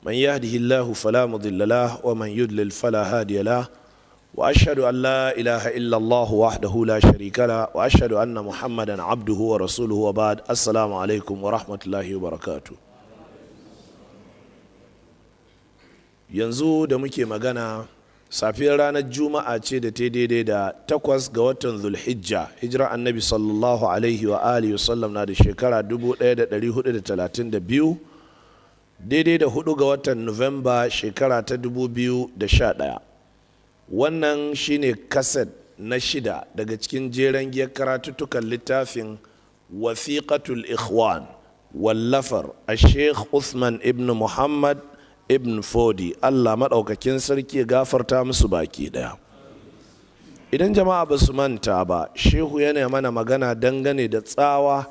من يهده الله فلا مضل له ومن يضلل فلا هادي له وأشهد أن لا إله إلا الله وحده لا شريك له وأشهد أن محمدا عبده ورسوله وبعد السلام عليكم ورحمة الله وبركاته. yanzu da muke magana safiyar ranar juma'a ce da ta daidai da 8 ga watan zulhijja hijira annabi sallallahu alaihi wa alihi wasallam na da shekara 1432 daidai da 4 ga watan nuwamba shekara ta 2011. wannan shine kaset na 6 daga cikin jeren giyar karatuttukan littafin wasiqatul ikhwan wallafar a Sheikh Uthman ibn Muhammad ibn Fodi, Allah maɗaukakin sarki ya gafarta musu baki ɗaya. Idan jama'a ba su manta ba, shehu yana mana magana dangane da tsawa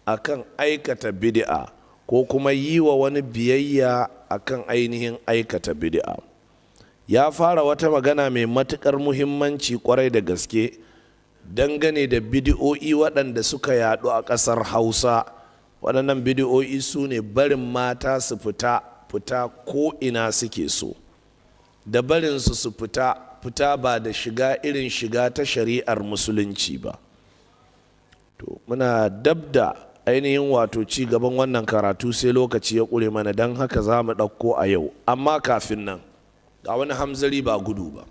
akan aikata bid'a ko kuma yi wa wani biyayya akan ainihin aikata bid'a. Ya fara wata magana mai matuƙar muhimmanci kwarai da gaske dangane da bid'o'i waɗanda suka yaɗu a ƙasar Hausa. Waɗannan bid'o'i su ne barin mata su fita ko ina suke so, da barinsu su fita ba da shiga irin shiga ta shari'ar musulunci ba. To muna dabda ainihin wato ci gaban wannan karatu sai lokaci ya ƙure mana, don haka za mu ɗauko a yau, amma kafin nan ga wani hamzari ba gudu ba.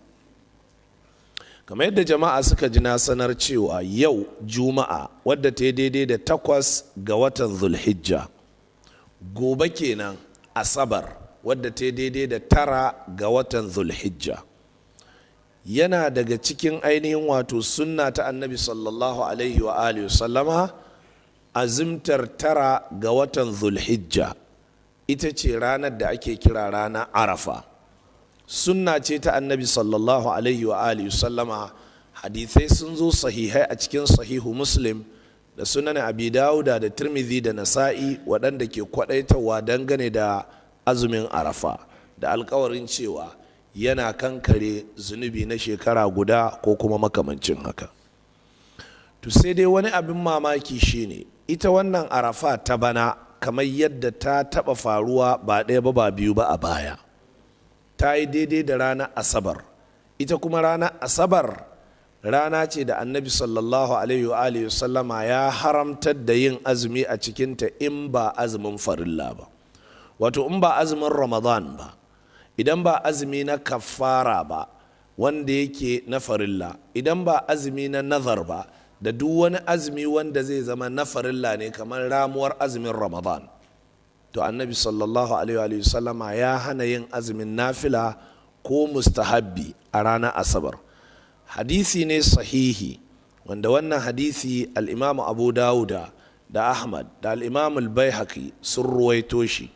Kamar yadda jama'a suka ji na sanar cewa yau juma'a wadda ta yi daidai da 8 ga watan zulhijja, gobe kenan asabar wadda ta daidai da 9 ga watan zulhijja, yana daga cikin ainihin wato sunna ta annabi sallallahu alaihi wa alihi sallama azimtar 9 ga watan zulhijja. Ita ce ranar da ake kira ranar arafa. Sunna ce ta annabi sallallahu alaihi wa alihi sallama. Hadithai sun zo sahihai a cikin sahihu muslim da sunan abi dawuda da tirmidhi da nasa'i waɗanda ke kwaɗaitawa dangane da azumin arafa da alkawarin cewa yana kankare zunubi na shekara guda ko kuma makamancin haka. To sai dai wani abin mamaki shine ita wannan arafa ta bana, kamar yadda ta taɓa faruwa ba ɗaya ba biyu ba a baya, ta yi daidai da ranar asabar. Ita kuma ranar asabar rana ce da annabi sallallahu alaihi wa sallama ya haramtar da yin azumi a cikinta in ba azumin farilla ba, wato in ba azumin ramadan ba, idan ba azumi na kafara ba wanda yake na farilla, idan ba azumi na nazar ba, da duk wani azumi wanda zai zama na farilla ne kamar ramuwar azumin ramadan, to annabi sallallahu alaihi wa sallama ya hana yin azumin nafila ko mustahabbi a ranar asabar. Hadisi ne sahihi wanda wannan hadisi al'imamu abu dawuda da ahmad da al'imamu al-baihaqi sun ruwaito shi.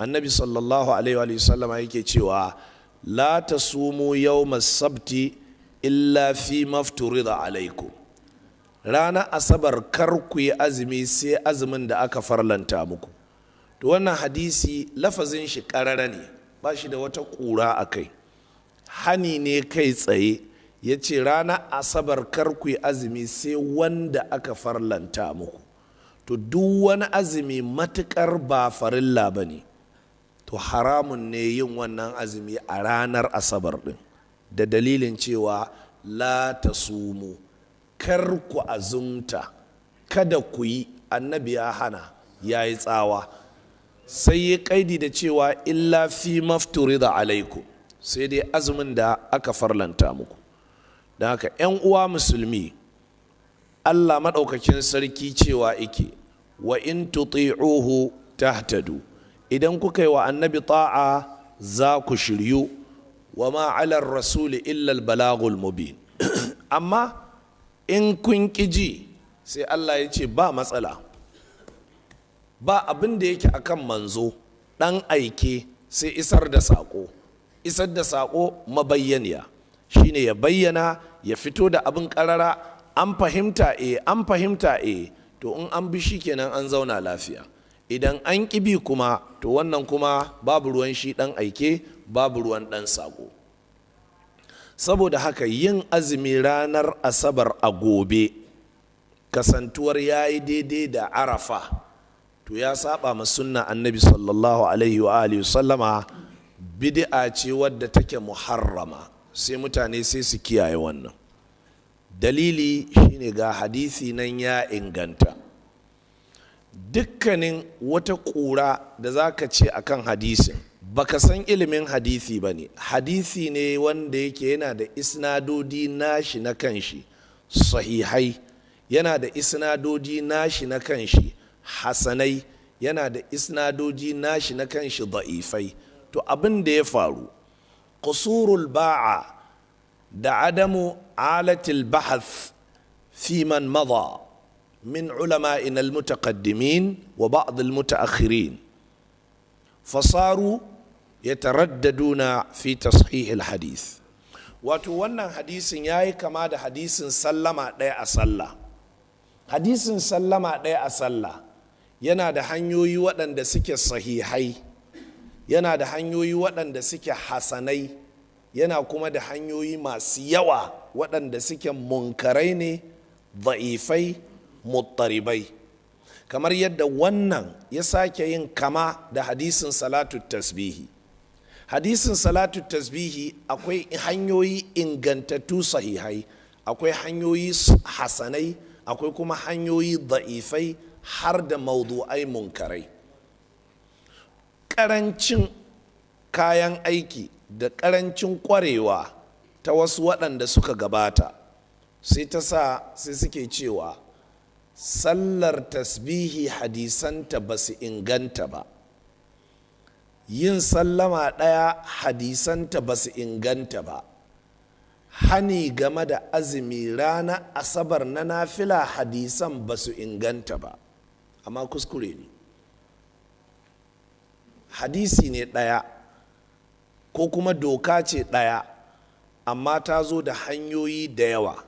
Annabi sallallahu alaihi wa sallam yake cewa la tasumu yawmas sabti illa fi mafturida alaikum, ranar asabar kar ku yi azumi sai azumin da aka farlanta muku. To wannan hadisi lafazin shi karara ne, ba shi da wata ƙura a kai, hani ne kai tsaye. Ya ce ranar asabar kar ku yi azumi sai wanda aka farlanta muku. To duk wani azumi matukar ba farilla ba ne, to haramun ne yin wannan azumi a ranar asabar din, da dalilin cewa la tasumu, kar ku azumta, kada ku yi. Annabi ya hana, ya yi tsawa, sai ya kaidi da cewa illa fi mafturida alaikum, sai dai azumin da aka farlanta muku. Da haka 'yan uwa musulmi, Allah maɗaukakin sarki cewa ike wa in tuti'uhu tahtadu, idan kuka yi wa annabi ta'a za ku shiryu, wa ma 'alar rasuli illa al-balagul mubin. Amma in kun ƙiji, sai Allah ya ce ba matsala, ba abin da yake akan manzo ɗan aike sai isar da saƙo mabayyaniya, shine ya bayyana, ya fito da abin karara. An fahimta to in an bi shi kenan an zauna lafiya. Idan an ƙibi kuma, to wannan kuma babu ruwan shi ɗan aike, babu ruwan ɗan saƙo. Saboda haka yin azumi ranar asabar a gobe, kasantuwar ya yi daidai da arafa, to ya saba ma sunna annabi sallallahu alaihi wa alihi sallama, bid'a ce wadda take muharrama, sai mutane sai su kiyaye wannan. Dalili shine ga hadisi nan ya inganta. Dukkanin wata ƙura da zaka ce akan hadisin baka san ilimin hadisi bane, hadisi ne wanda yake yana da isnadodi nashi na kanshi sahihai, yana da isnadodi nashi na kanshi hasanai, yana da isnadoji nashi na kanshi da'ifai. To abin da ya faru, qusurul ba'a da adamu alatil bahath fi man madha min ulama'ina al-mutaqaddimin wa ba'd al-mutaakhirin fasaru yataraddaduna fi tashih al-hadith. Wato wannan hadisin yayi kama da hadisin sallama ɗaya a sallah. Hadisin sallama ɗaya a sallah yana da hanyoyi waɗanda suke sahihai, yana da hanyoyi waɗanda suke hasanai, yana kuma da hanyoyi masu yawa waɗanda suke munkarai ne, da'ifai, muttaribai. Kamar yadda wannan ya sake yin kama da hadisin salatu tasbihi. Hadisin salatu tasbihi akwai hanyoyi ingantattu sahihai, akwai hanyoyi hasanai, akwai kuma hanyoyi da'ifai har da maudu'ai munkarai. Ƙarancin kayan aiki da ƙarancin ƙwarewa ta wasu waɗanda suka gabata sai ta sa sai suke cewa sallar tasbihi hadisanta ba su inganta ba, yin sallama ɗaya hadisanta ba su inganta ba, hani game da azumi ranar asabar na nafila hadisan ba su inganta ba. Amma kuskure ne. Hadisi ne ɗaya ko kuma doka ce ɗaya, amma ta zo da hanyoyi da yawa.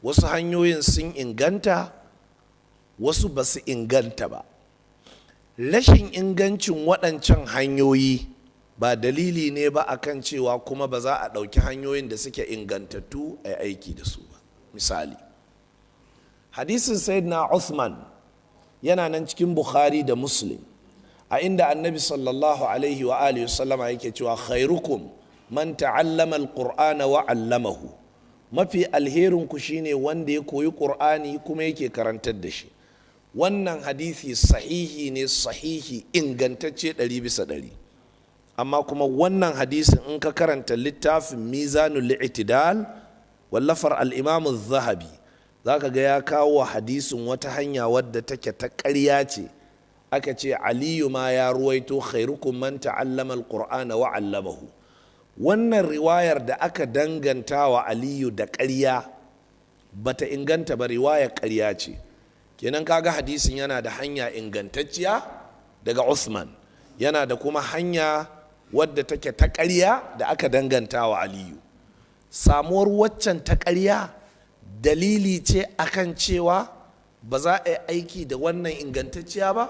Wasu hanyoyin sun inganta, wasu ba su inganta ba. Rashin ingancin waɗancan hanyoyi ba dalili ne ba akan cewa kuma ba za a ɗauki hanyoyin da suke ingantattu a aiki da su ba. Misali, hadisin sayyidina Uthman yana nan cikin Bukhari da Muslim, a inda annabi sallallahu alaihi wa alihi sallama yake cewa khairukum man ta'allama alqur'ana wa 'allamahu. Mafi alherin ku shine wanda ya koyi qur'ani kuma yake karantar da shi. Wannan hadisi sahihi ne, sahihi ingantacce 100%. Amma kuma wannan hadisin in ka karanta littafin mizanul i'tidal wallafar al-imam az-zahabi zaka ga ya kawo hadisin wata hanya wadda take ta ƙarya ce. Aka ce Aliyu ma ya ruwaito khairukum man ta'allama al-qur'ana wa 'allamahu. Wannan riwayar da aka danganta wa Aliyu da ƙarya bata inganta ba, riwayar ƙarya ce. Kenan kaga hadisin yana da hanya ingantacciya daga Uthman, yana da kuma hanya wadda take ta ƙarya da aka danganta wa Aliyu. Samuwar waccan ta ƙarya dalili ce akan cewa ba za a yi aiki da wannan ingantacciya ba?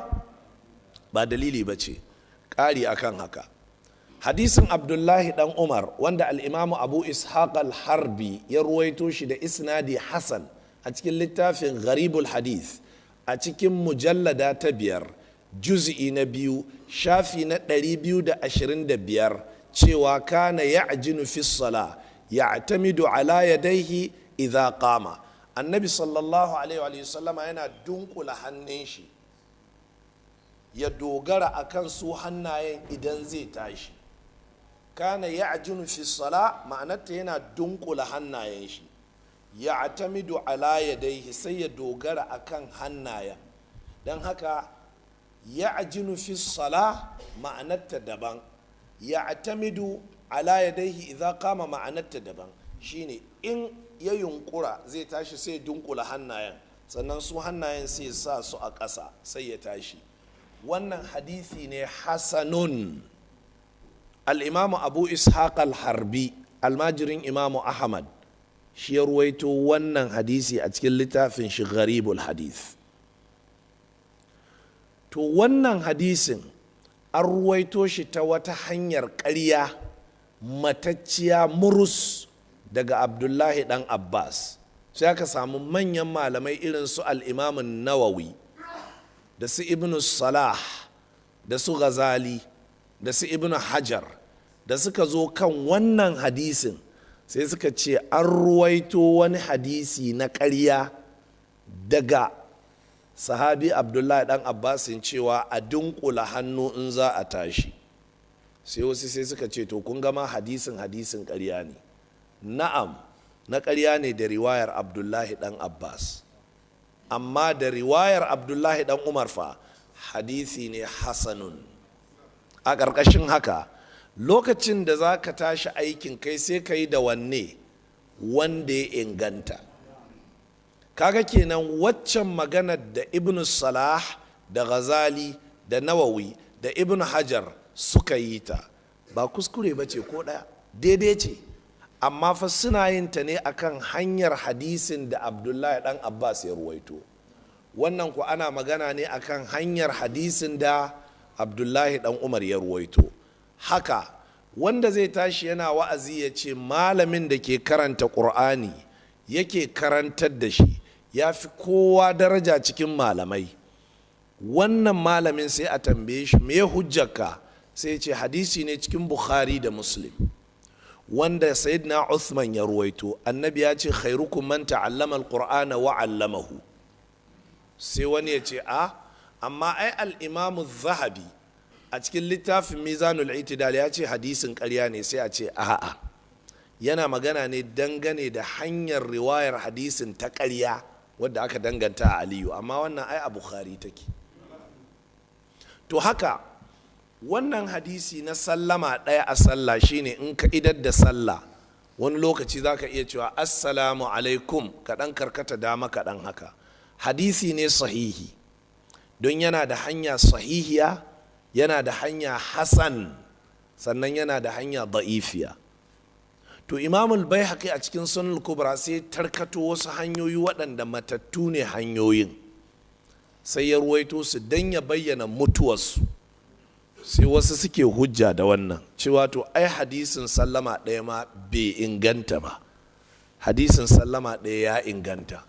Ba dalili ba ce. Ƙari akan haka, hadisin Abdullahi dan Umar wanda al-Imamu Abu Ishaq al-Harbi ya ruwaito shi da isnadi Hasan a cikin littafin Gharibul Hadith a cikin mujallada ta 5 juz'i na 2 shafi na 225 cewa kana ya'jinu fi sala ya'tamidu ala yadayhi idha qama. Annabi sallallahu alaihi wa sallama yana dunkula hannun shi ya dogara akan su hannayen idan zai tashi. Kana ya'jinu fi sala ma'anarta yana dunkula hannayen shi, ya'tamidu ala yadayhi sai ya dogara akan hannayen. Dan haka ya'jinu fi sala ma'anarta daban, ya'tamidu ala yadayhi idza qama ma'anarta daban. Shine in ya yunkura zai tashi sai dunkula hannayen, sannan su hannayen sai sa su a ƙasa sai ya tashi. Wannan hadisi ne hasanun. Al-Imamu Abu Ishaq al-Harbi almajirin Imamu Ahmad shi ya ruwaito wannan hadisi a cikin littafin shi Gharibul Hadith. To wannan hadisin an ruwaito shi ta wata hanyar ƙarya matacciya murus daga Abdullahi dan Abbas. Sai aka samu manyan malamai irin su al-Imam Nawawi da su ibn salah da su ghazali da su ibn hajar da suka zo kan wannan hadisin sai suka ce an ruwaito wani hadisi na ƙarya daga sahabi abdullahi dan abbasin cewa a dunkula hannu in za a tashi. sai wasu sai suka ce to kun gama hadisin ƙarya ne. Na'am, na ƙarya ne da riwayar abdullahi dan abbas, amma da riwayar abdullahi dan umar fa hadisi ne hasanun. A ƙarƙashin haka lokacin da za ka tashi aikin kai sai ka yi da wanne wanda ya inganta. Kaga kenan waccan maganar da ibn salah da ghazali da nawawi da ibn hajar suka yi ta ba kuskure ba ce ko ɗaya, daidai ce, amma fa suna yin ta ne akan hanyar hadisin da abdullahi dan abbas ya ruwaito. Wannan ku ana magana ne akan hanyar hadisin da abdullahi dan umar ya ruwaito. Haka wanda zai tashi yana wa'azi ya ce malamin da ke karanta ƙur'ani yake karantar da shi ya fi kowa daraja cikin malamai, wannan malamin sai a tambaye shi me hujjarka, sai ce hadisi ne cikin bukhari da muslim wanda sayyidina uthman ya ruwaito, annabi ya ce khairukum man ta'allama alqur'ana wa 'allamahu. sai wani ya ce amma ai al-imamu zahabi a cikin littafin mizanul itidal ya ce hadisin ƙarya ne. sai a ce a'a, yana magana ne dangane da hanyar riwayar hadisin ta ƙarya wadda aka danganta a aliyu, amma wannan ai a bukhari take. To haka wannan hadisi na sallama ɗaya a sallah shine in ka idar da sallah wani lokaci za ka iya cewa assalamu alaikum kaɗan karkata dama kaɗan haka, hadisi ne sahihi don yana da hanya sahihiya, yana da hanya hasan, sannan yana da hanya da'ifiya. To imamul baihaqi a cikin sunan kubra sai tarkato wasu hanyoyi waɗanda matattu ne hanyoyin, sai ya ruwaito su don ya bayyana mutuwarsu. sai wasu suke hujja da wannan cewa to ai hadisin sallama ɗaya ma bai inganta ba, hadisin sallama ɗaya ya inganta,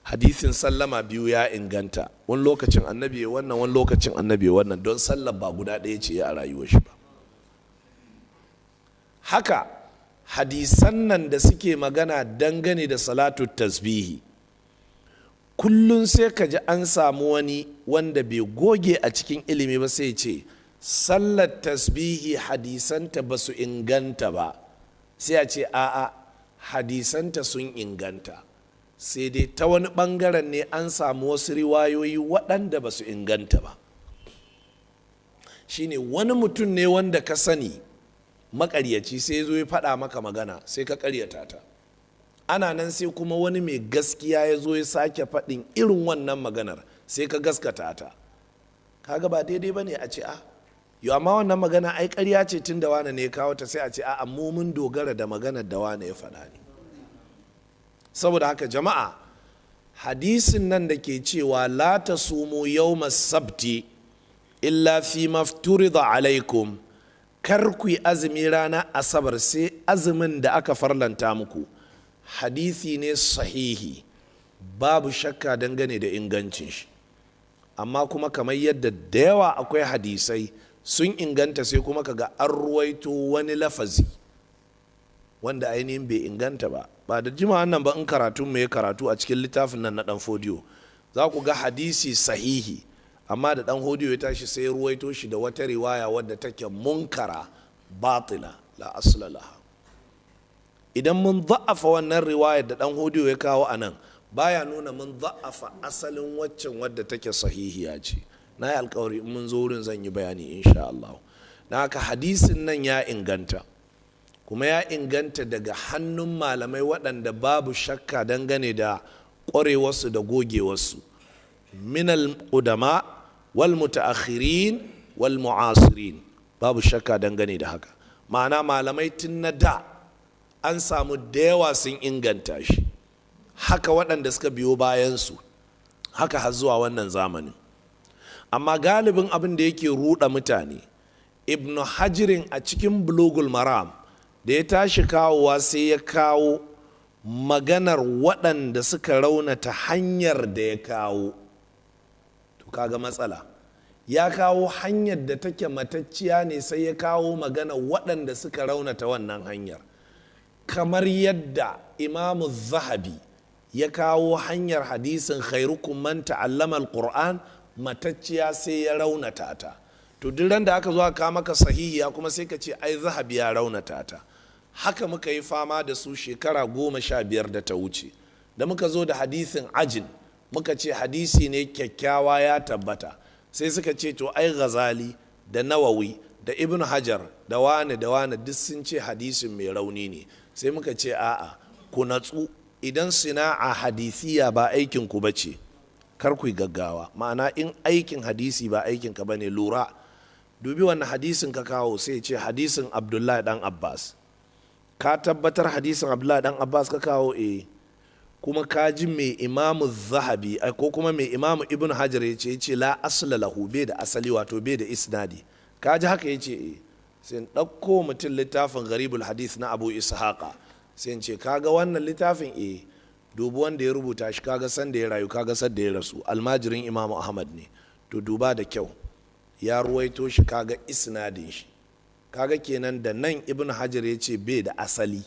hadisin sallama biyu ya inganta, wani lokacin annabi wannan wani lokacin annabi wannan, don sallar ba guda ɗaya ce a rayuwar shi ba. Haka hadisan nan da suke magana dangane da salatu tasbihi kullum sai ka ji an samu wani wanda bai goge a cikin ilimi ba sai ce sallar tasbihi hadisanta ba su inganta ba, sai a ce a'a hadisanta sun inganta, sai dai ta wani bangaren ne an samu wasu riwayoyi waɗanda ba su inganta ba. shine wani mutum ne wanda ka sani makaryaci sai zo ya faɗa maka magana sai ka karyata ta, ana nan sai kuma wani mai gaskiya ya zo ya sake faɗin irin wannan maganar sai ka gaskata ta, kaga ba daidai ba ne a ce yau amma wannan magana ai ƙarya ce tun da wane ne ya kawo ta, sai a ce mu mun dogara da maganar da wane ya faɗa ne. Saboda haka jama'a, hadisin nan da ke cewa la tasumu yawmas sabti illa fi mafturida alaikum, kar ku yi azumi ranar asabar sai azumin da aka farlanta muku, hadisi ne sahihi babu shakka dangane da ingancin shi, amma kuma kamar yadda da yawa akwai hadisai sun inganta sai kuma kaga an ruwaito wani lafazi wanda ainihin bai inganta ba da jima'an nan ba in karatu mai karatu a cikin littafin nan na dan fodiyo za ku ga hadisi sahihi amma da dan hodiyo ya tashi sai ruwaito shi da wata riwaya wadda take munkara batila la asla laha. Idan mun za'afa wannan riwayar da dan hodiyo ya kawo anan baya nuna mun za'afa asalin waccan wadda take sahihiya ce. Na yi alkawari in mun zo wurin zan yi bayani insha Allah. Na haka hadisin nan ya inganta, kuma ya inganta daga hannun malamai waɗanda babu shakka dangane da ƙwarewarsu da gogewarsu, minal ƙudama wal mutaakhirin wal mu'asirin, babu shakka dangane da haka. Ma'ana malamai tun na da an samu da yawa sun inganta shi, haka waɗanda suka biyo bayansu, haka har zuwa wannan zamanin. Amma galibin abin da yake ruɗa mutane, ibn hajirin a cikin bulugul maram da ya tashi kawowa sai ya kawo maganar waɗanda suka raunata hanyar da ya kawo. To kaga matsala. Ya kawo hanyar da take matacciya ne sai ya kawo magana waɗanda suka raunata wannan hanyar, kamar yadda imamu zahabi ya kawo hanyar hadisin khairukum man ta'allama alquran matacciya sai ya raunata ta. To duk ran da aka zo aka maka sahihiya kuma sai ka ce ai zahabi ya raunata ta. Haka muka yi fama da su shekara 15 da ta wuce, da muka zo da hadisin ajin muka ce hadisi ne kyakkyawa ya tabbata, sai suka ce to ai Ghazali da Nawawi da Ibn Hajar da wane duk sun ce hadisin mai rauni ne. Sai muka ce a'a, ku natsu, idan sina'a hadisiya ba aikin ku bace kar ku yi gaggawa. Ma'ana in aikin hadisi ba aikin ka bane, lura, dubi wannan hadisin ka kawo, sai ce hadisin Abdullahi dan Abbas. Ka tabbatar hadisin Abdullahi dan Abbas ka kawo? Kuma ka ji mai imamu zahabi ko kuma mai imamu ibn hajar ya ce la asla lahu, bai da asali, wato bai da isnadi. Ka ji haka ya ce sai in ɗauko mutum littafin garibul hadith na abu ishaqa, sai in ce kaga wannan littafin dubu wanda ya rubuta shi, kaga san da ya rayu, kaga san da ya rasu, almajirin imamu ahmad ne, to duba da kyau, ya ruwaito shi, kaga isnadin shi. Kaga kenan da nan ibn hajar ya ce bai da asali,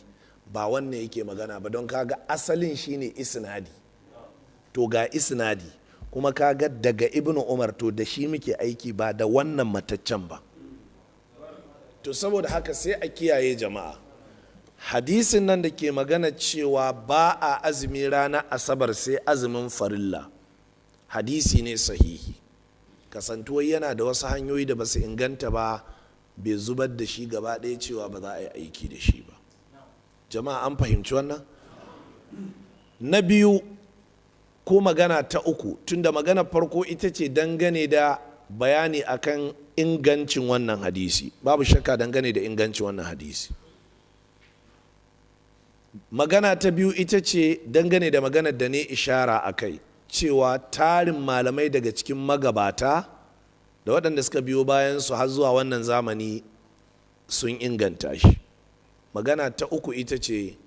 ba wannan yake magana ba, don kaga asalin shine isnadi. To ga isnadi kuma kaga daga ibnu umar, to da shi muke aiki ba da wannan mataccen ba. To saboda haka sai a kiyaye jama'a, hadisin nan da ke magana cewa ba a azumi ranar asabar sai azumin farilla, hadisi ne sahihi. Kasantuwar yana da wasu hanyoyi da ba su inganta ba, bai zubar da shi gaba ɗaya cewa ba za a yi aiki da shi ba. Jama'a an fahimci wannan? Na biyu ko magana ta uku, tunda magana farko ita ce dangane da bayani akan ingancin wannan hadisi, babu shakka dangane da ingancin wannan hadisi. Magana ta biyu ita ce dangane da maganar da ne ishara a kai, cewa tarin malamai daga cikin magabata da waɗanda suka biyo bayan su har zuwa wannan zamani sun inganta shi. Magana ta uku ita ce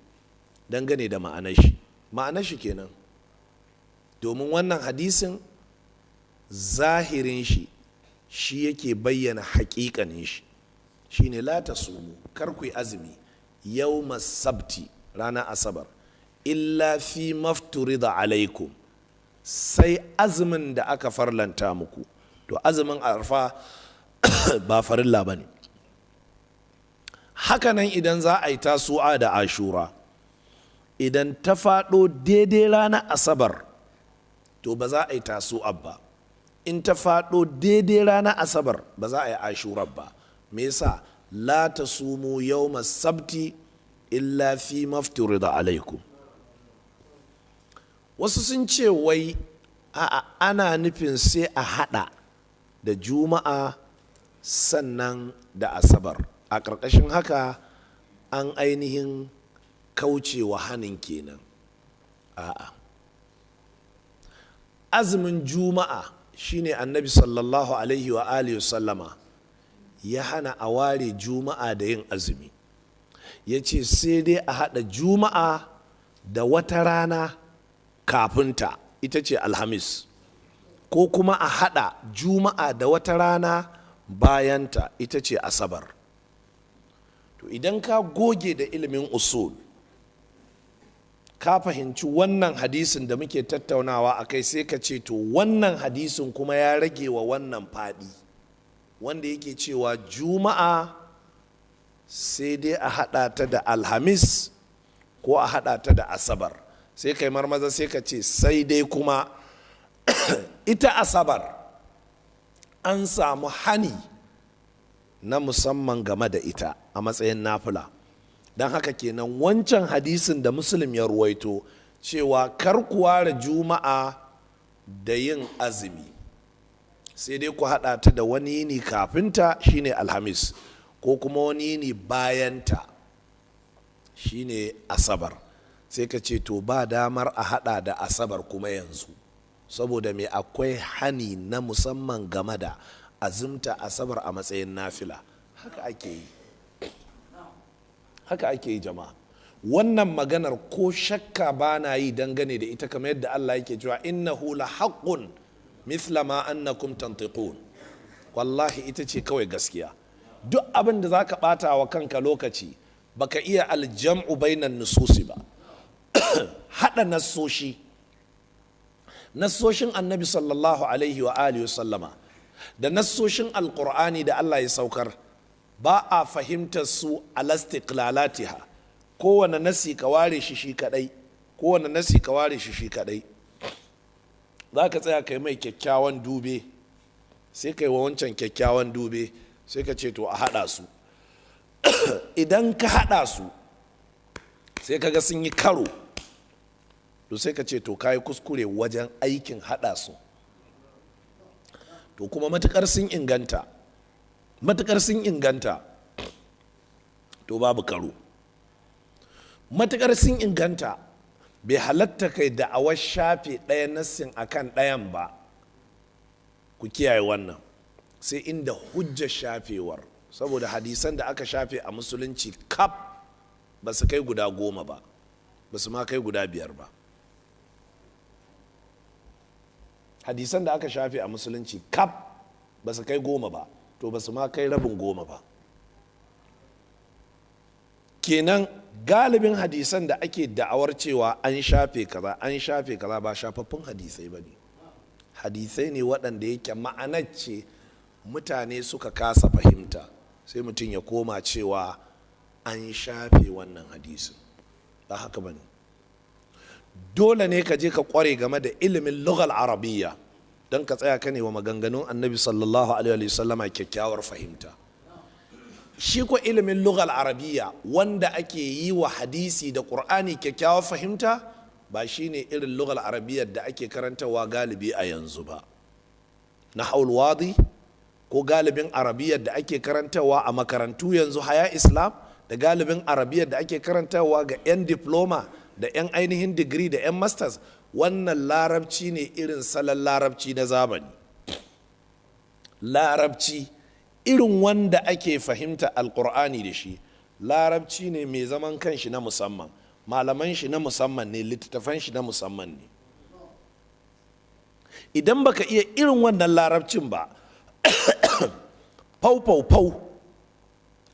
dangane da ma'anar shi kenan, domin wannan hadisin zahirin shi yake bayyana haƙiƙanin shi, shine la tasumu, kar ku yi azumi yawmas sabti, ranar asabar, illa fi mafturida alaikum, sai azumin da aka farlanta muku. To azumin arfa ba farilla bane. Hakanan idan za a yi tasu'a da ashura, idan ta faɗo daidai ranar asabar, to ba za a yi tasu'a ba. In ta faɗo daidai ranar asabar, ba za a yi ashura ba. Me yasa? La tasumu yawmas sabti illa fi mafturida alaikum. Wasu sun ce wai a'a, ana nufin sai a hada da juma'a sannan da asabar. A ƙarƙashin haka an ainihin kaucewa hanin kenan. A'a, azumin juma'a shine annabi sallallahu alaihi wa alihi sallama ya hana a ware juma'a da yin azumi. Ya ce sai dai a haɗa juma'a da wata rana kafinta, ita ce alhamis, ko kuma a haɗa juma'a da wata rana bayanta, ita ce asabar. To idan ka goge da ilimin usul, ka fahimci wannan hadisin da muke tattaunawa a kai, sai ka ce to wannan hadisin kuma ya rage wa wannan faɗi, wanda yake cewa juma'a sai dai a haɗa ta da alhamis ko a haɗa ta da asabar. Sai kai marmaza sai ka ce sai dai kuma ita asabar an samu hani na musamman game da ita a matsayin nafila. Don haka kenan wancan hadisin da Muslim ya ruwaito cewa kar ku ware juma'a da yin azumi, sai dai ku haɗa ta da wani yini kafinta, shine alhamis, ko kuma wani yini bayanta, shine asabar. Sai ka ce to ba damar a haɗa da asabar kuma yanzu, saboda me akwai hani na musamman game da azumta asabar a matsayin nafila. Haka ake yi jama'a. Wannan maganar ko shakka ba na yi dangane da ita, kamar yadda Allah yake cewa innahu la haqqun mithla ma annakum tantiqun. Wallahi ita ce kawai gaskiya. Duk abin da za ka ɓata wa kanka lokaci baka iya aljam'u bainan nususi ba. Haɗa nassoshin annabi sallallahu alaihi wa alihi sallama da nassoshin alƙur'ani da Allah ya saukar ba a fahimtar su alastiqlalatiha. Kowane nasi ka ware shi kadai, kowane nasi ka ware shi kadai. Za ka tsaya kai mai kyakkyawan dube, sai kai wa wancan kyakkyawan dube, sai ka ce to a haɗa su. Idan ka haɗa su sai ka ga sun yi karo, to sai ka ce to ka yi kuskure wajen aikin haɗa su. To kuma matukar sun inganta to babu karo. Matukar sun inganta bai halatta kai da'awar shafe ɗaya nassin akan ɗayan ba. Ku kiyaye wannan, sai inda hujjar shafewar, saboda hadisan da aka shafe a musulunci kaf ba su kai guda 10 ba, ba su ma kai guda 5 ba. Hadisan da aka shafe a musulunci kaf ba su kai 10 ba, to ba su ma kai rabin 10 ba. Kenan galibin hadisan da ake da'awar cewa an shafe kaza ba shafaffun hadisai ba ne. Hadisai ne waɗanda yake ma'anar ce mutane suka kasa fahimta, sai mutum ya koma cewa an shafe wannan hadisin. Ba haka ba ne. Dole ne ka je ka kware game da ilimin lughal arabiyya don ka tsaya ka ne wa maganganun annabi sallallahu alaihi wasallama kyakkyawar fahimta. Shi ko ilimin lughal arabiyya wanda ake yi wa hadisi da qur'ani kyakkyawar fahimta ba shine irin lughal arabiyyar da ake karantawa galibi a yanzu ba. Nahwul wadi ko galibin arabiyyar da ake karantawa a makarantu yanzu haya islam, da galibin arabiyyar da ake karantawa ga 'yan diploma da 'yan ainihin digiri da 'yan masters, wannan larabci ne irin salon larabci na zamani. Larabci irin wanda ake fahimta alkur'ani da shi, larabci ne mai zaman kanshi na musamman, malaman shi na musamman ne, littattafan shi na musamman ne. Idan baka iya irin wannan larabcin ba, fau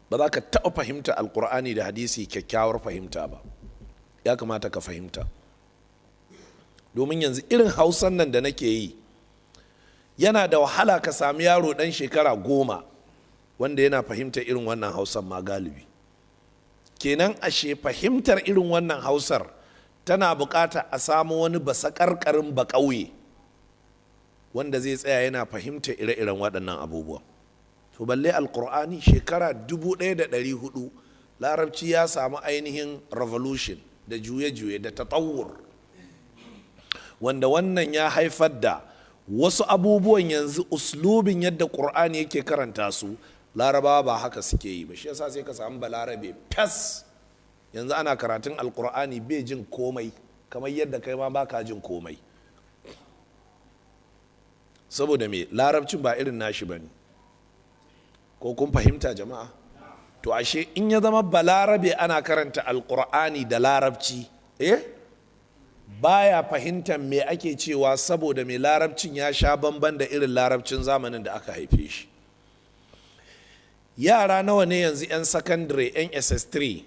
ba za ka taɓa fahimta alkur'ani da hadisi kyakkyawar fahimta ba. Ya kamata ka fahimta, domin yanzu irin hausan nan da nake yi yana da wahala ka sami yaro ɗan shekara 10 wanda yana fahimta irin wannan hausan ma galibi. Kenan ashe fahimtar irin wannan hausar tana bukata a samu wani basakarkarin bakauye wanda zai tsaya yana fahimta ire-iren waɗannan abubuwan. To balle alkur'ani shekara 1400 larabci ya samu ainihin revolution da juye-juye da tatawur, wanda wannan ya haifar da wasu abubuwan yanzu uslubin yadda ƙur'ani yake karanta su larabawa ba haka suke yi ba. Shi yasa sai ka samu balarabe fas yanzu ana karatun alkur'ani bai jin komai kamar yadda kai ma baka jin komai, saboda me larabcin ba irin nashi bane. Ko kun fahimta jama'a? To ashe in ya zama balarabe ana karanta alkur'ani da larabci, baya fahimtar me ake cewa, saboda me larabcin ya sha bamban da irin larabcin zamanin da aka haife shi. Yara nawa ne yanzu 'yan sakandare 'yan ss3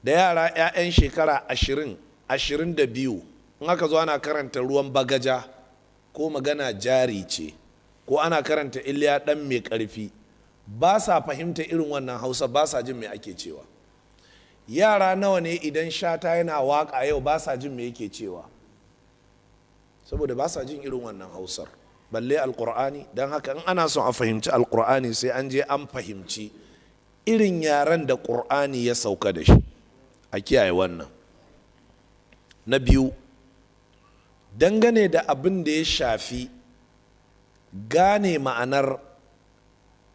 da yara 'ya'yan shekara 20-22 in aka zo ana karanta ruwan bagaja ko magana jari ce ko ana karanta iliya dan mai karfi, ba sa fahimta irin wannan hausa, ba sa jin me ake cewa. Yara nawa ne idan shata yana waka yau ba sa jin me yake cewa, saboda ba sa jin irin wannan hausar, balle alkur'ani. Don haka in ana son a fahimci alkur'ani sai an je an fahimci irin yaren da ƙur'ani ya sauka da shi. A kiyaye wannan. Na biyu, dangane da abin da ya shafi gane ma'anar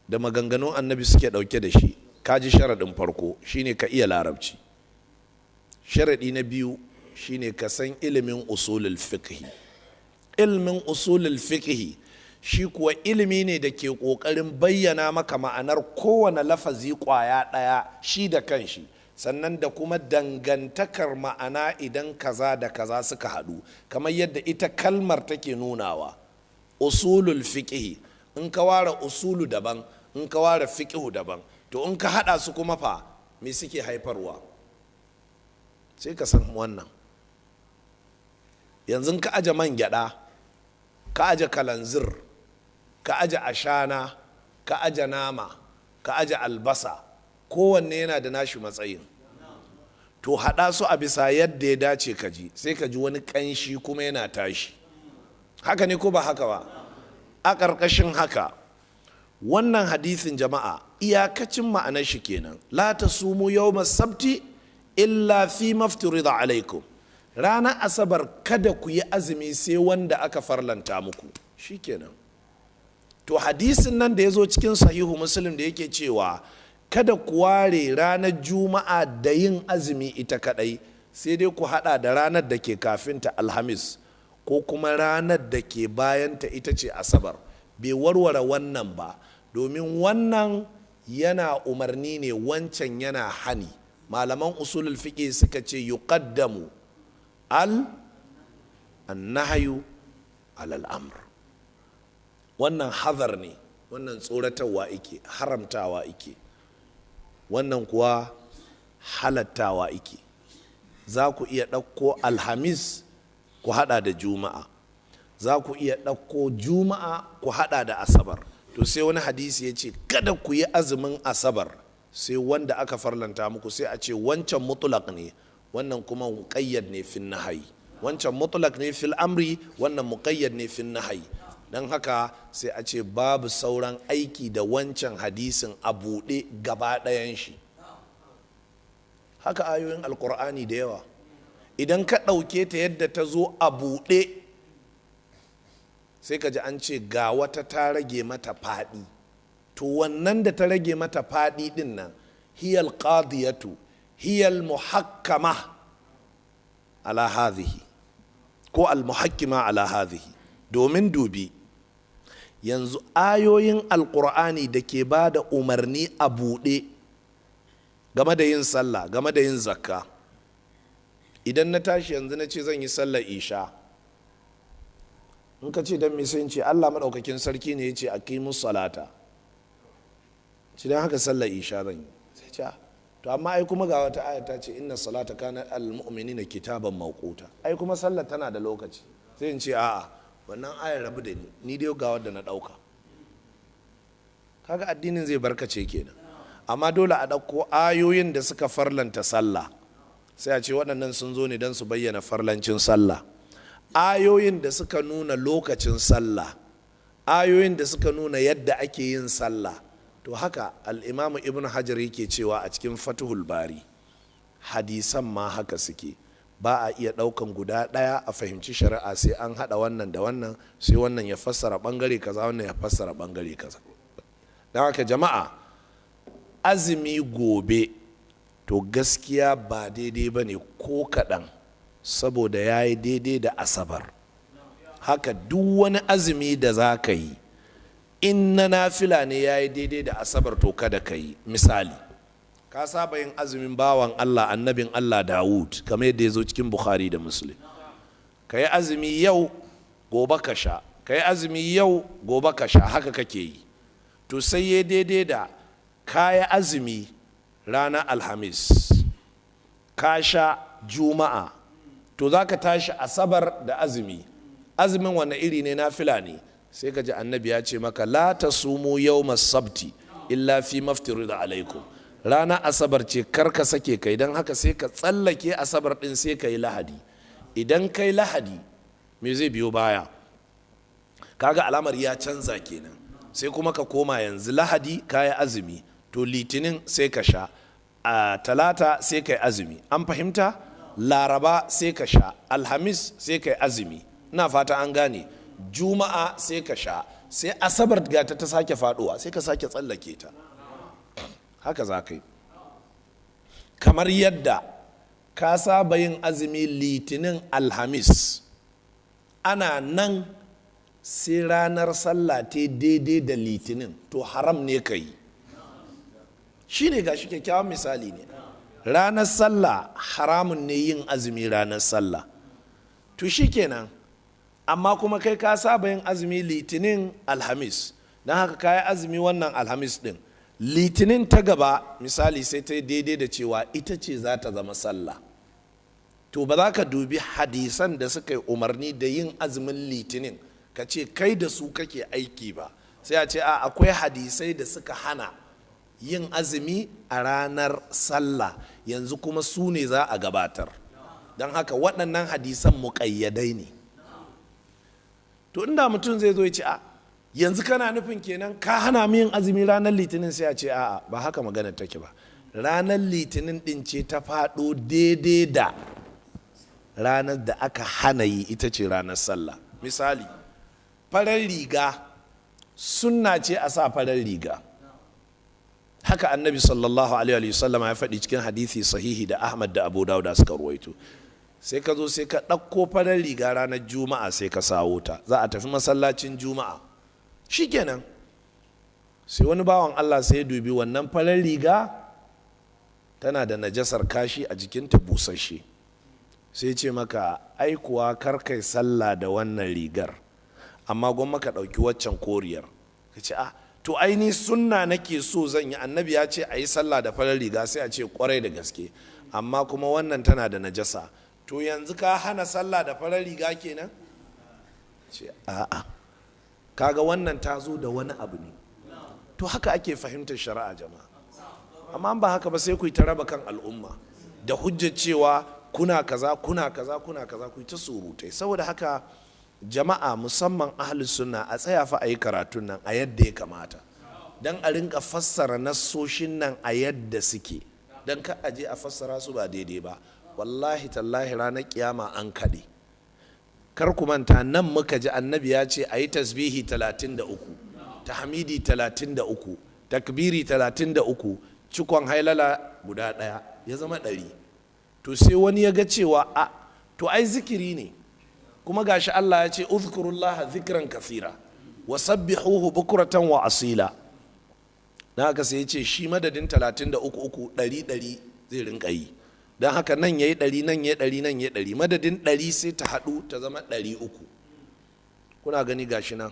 da maganganun annabi suke dauke da shi, kaji sharaɗin farko shine ka iya larabci. Sharaɗi na biyu shine ka san ilimin usulul fiqhi. Ilimin usulul fiqhi shi kuwa ilimi ne da ke ƙoƙarin bayyana maka ma'anar kowane lafazi ƙwaya ɗaya shi da kanshi, sannan da kuma dangantakar ma'ana idan kaza da kaza suka haɗu, kamar yadda ita kalmar take nunawa. usulul fiqhi, in ka ware usulu daban, in ka ware fiqhu daban, to in ka hada su kuma fa me suke haifarwa, sai ka san wannan. Yanzu ka aje man gyada, ka aje kalanzir, ka aje ashana, ka aje nama, ka aje albasa, kowanne yana da nashi matsayin. To hada su a bisa yadda ya dace ka ji, sai ka ji wani kanshi kuma yana tashi. Haka ne ko ba haka ba? A ƙarƙashin haka wannan hadisin jama'a iyakacin ma'anar shi kenan, la tasumu yawmas sabti illa fi mafturida alaikum, ranar asabar kada ku yi azumi sai wanda aka farlanta muku, shikenan. To hadisin nan da ya zo cikin sahihu muslim da yake cewa kada ku ware ranar juma'a da yin azumi ita kadai, sai dai ku hada da ranar da ke kafinta alhamis ko kuma ranar da ke bayanta ita ce asabar. Bai warware wannan ba, domin wannan yana umarni ne, wancan yana hani. Malaman usulul fiqh suka ce yuqaddamu annahyu alal amr. Wannan hazar ne, wannan tsoratarwa ike, haramtawa ike, wannan kuwa halattawa ike. Za ku iya ɗauko alhamis ku hada da juma'a, za ku iya ɗauko juma'a ku hada da asabar. To sai wani hadisi ya ce kada ku yi azumin asabar sai wanda aka farlanta muku, sai a ce wancan mutlaq ne, wannan kuma muqayyad ne fin nahyi. Wancan mutlaq ne fil amri, wannan muqayyad ne fin nahyi. Dan haka sai a ce babu sauran aiki da wancan hadisin a buɗe gaba ɗayan shi. Haka ayoyin alkur'ani da yawa, idan ka ɗauke ta yadda ta zo a buɗe, sai ka ji an ce ga wata ta rage mata faɗi. To wannan da ta rage mata faɗi ɗin nan, hiyal qadiyatu hiyal muhakkama ala hadhihi ko al muhakkima ala hadhihi. Domin dubi yanzu ayoyin alkur'ani da ke ba da umarni a buɗe game da yin sallah, game da yin zakka, idan na tashi yanzu na ce zan yi sallar isha, in ka ce don me sai ce Allah maɗaukakin sarki ne ya ce aqimus salata, shi don haka sallar isha zan yi. Sai ce to amma ai kuma ga wata aya ta ce inna salata kana al mu'minina kitaban mawquta, ai kuma sallar tana da lokaci. Sai in ce a'a, wannan ayar rabu da ni dai ga wadda na ɗauka. Kaga addinin zai barkace kenan. Amma dole a ɗauko ayoyin da suka farlanta sallah, sai a ce waɗannan sun zo ne don su bayyana farlancin sallah. Ayoyin da suka nuna lokacin sallah, ayoyin da suka nuna yadda ake yin sallah. To haka al'imamu ibn hajar yake cewa a cikin fatuhul bari, hadisan ma haka suke. Ba a iya ɗaukan guda ɗaya a fahimci shari'a, sai an haɗa wannan da wannan, sai wannan ya fassara ɓangare kaza, wannan ya fassara ɓangare kaza. Don haka jama'a, azumi gobe to gaskiya ba daidai ba ne ko kaɗan, saboda ya yi daidai da asabar. Haka duk wani azumi da za ka yi in na nafila ne ya yi daidai da asabar, to kada ka yi. Misali, ka saba yin azumin bawan Allah annabin Allah Dawud, kamar yadda ya zo cikin Bukhari da Muslim. Ka yi azumi yau gobe ka sha, ka yi azumi yau gobe ka sha, haka kake yi. To sai ya daidai da ka yi azumi ranar alhamis, ka sha juma'a, to za ka tashi asabar da azumi. Azumin wanne iri ne? Nafila ne. Sai ka ji annabi ya ce maka la tasumu yawmas sabti illa fi maftirida alaikum. Rana asabar ce karka sake kai, don haka sai ka tsallake asabar din sai ka yi lahadi. Idan kai lahadi me zai biyo baya? Kaga alamar ya canza kenan. Sai kuma ka koma yanzu lahadi ka yi azumi, to litinin sai ka sha, a talata sai ka yi azumi, an fahimta? Laraba sai ka sha, alhamis sai ka yi azumi, ina fata an gane, juma'a sai ka sha, sai asabar gata ta sake faduwa sai ka sake tsallake ta. Haka za ka yi. Kamar yadda ka saba yin azumi litinin alhamis, ana nan sai ranar sallah ta daidai da litinin, to haram ne ka yi. Shi ne gashi kyakkyawan misali ne. Ranar sallah haramun ne yin azumi ranar sallah. To shi kenan, amma kuma kai ka saba yin azumi litinin alhamis, don haka ka yi azumi wannan alhamis din, litinin ta gaba misali sai ta yi daidai da cewa ita ce za ta zama sallah, to ba za ka dubi hadisan da suka yi umarni da yin azumin litinin ka ce kai da su kake aiki ba, sai a ce akwai hadisai da suka hana yin azumi a ranar sallah, yanzu kuma su ne za a gabatar, don haka waɗannan hadisan muƙayyadai ne. To inda mutum zai zo ya ce yanzu kana nufin kenan ka hana mu yin azumi ranar litinin, sai a ce ba haka magana take ba, ranar litinin din ce ta faɗo daidai da ranar da aka hana yi, ita ce ranar sallah. Misali, farar riga sunna ce a sa farar riga, haka annabi sallallahu alaihi wasallam ya faɗi cikin hadithi sahihi da Ahmad da Abu Dawud suka ruwaito. Sai ka zo sai ka ɗauko farar riga ranar juma'a sai ka sawo ta, za a tafi masallacin juma'a, shikenan sai wani bawan Allah sai ya dubi wannan farar riga tana da najasar kashi a jikinta busasshe, sai ce maka ai kuwa kar kai sallah da wannan rigar, amma gwamma ka ɗauki waccan koriyar. Ka ce to ai ni sunna nake so zan yi, annabi ya ce a yi sallah da farar riga, sai a ce kwarai da gaske, amma kuma wannan tana da najasa, to yanzu ka hana sallah da farar riga kenan? Ce kaga wannan ta zo da wani abu ne. To haka ake fahimtar shari'a jama'a, amma ba haka ba sai ku yi ta raba kan al'umma da hujjar cewa kuna kaza kuna kaza kuna kaza, ku yi ta surutai. Saboda haka jama'a musamman ahlus sunna a tsaya fa a yi karatun nan a yadda ya kamata, don a rinka fassara nassoshin nan a yadda suke, don ka aje a fassara su ba daidai ba, wallahi tallahi ranar kiyama an kaɗe. Kar ku manta nan muka ji annabi ya ce a yi tasbihi 33, tahmidi 33, takbiri 33, cikon hailala guda ɗaya, ya zama 100. To sai wani ya ga cewa to ai zikiri ne, kuma gashi Allah ya ce uzkurullah zikran kathira wa sabbihuhu bukratan wa asila, dan haka sai ya ce shi madadin 33 100 zai rinka yi, dan haka nan yayi 100 nan yayi 100 nan yayi 100, madadin 100 sai ta hadu ta zama 300. Kuna gani gashi nan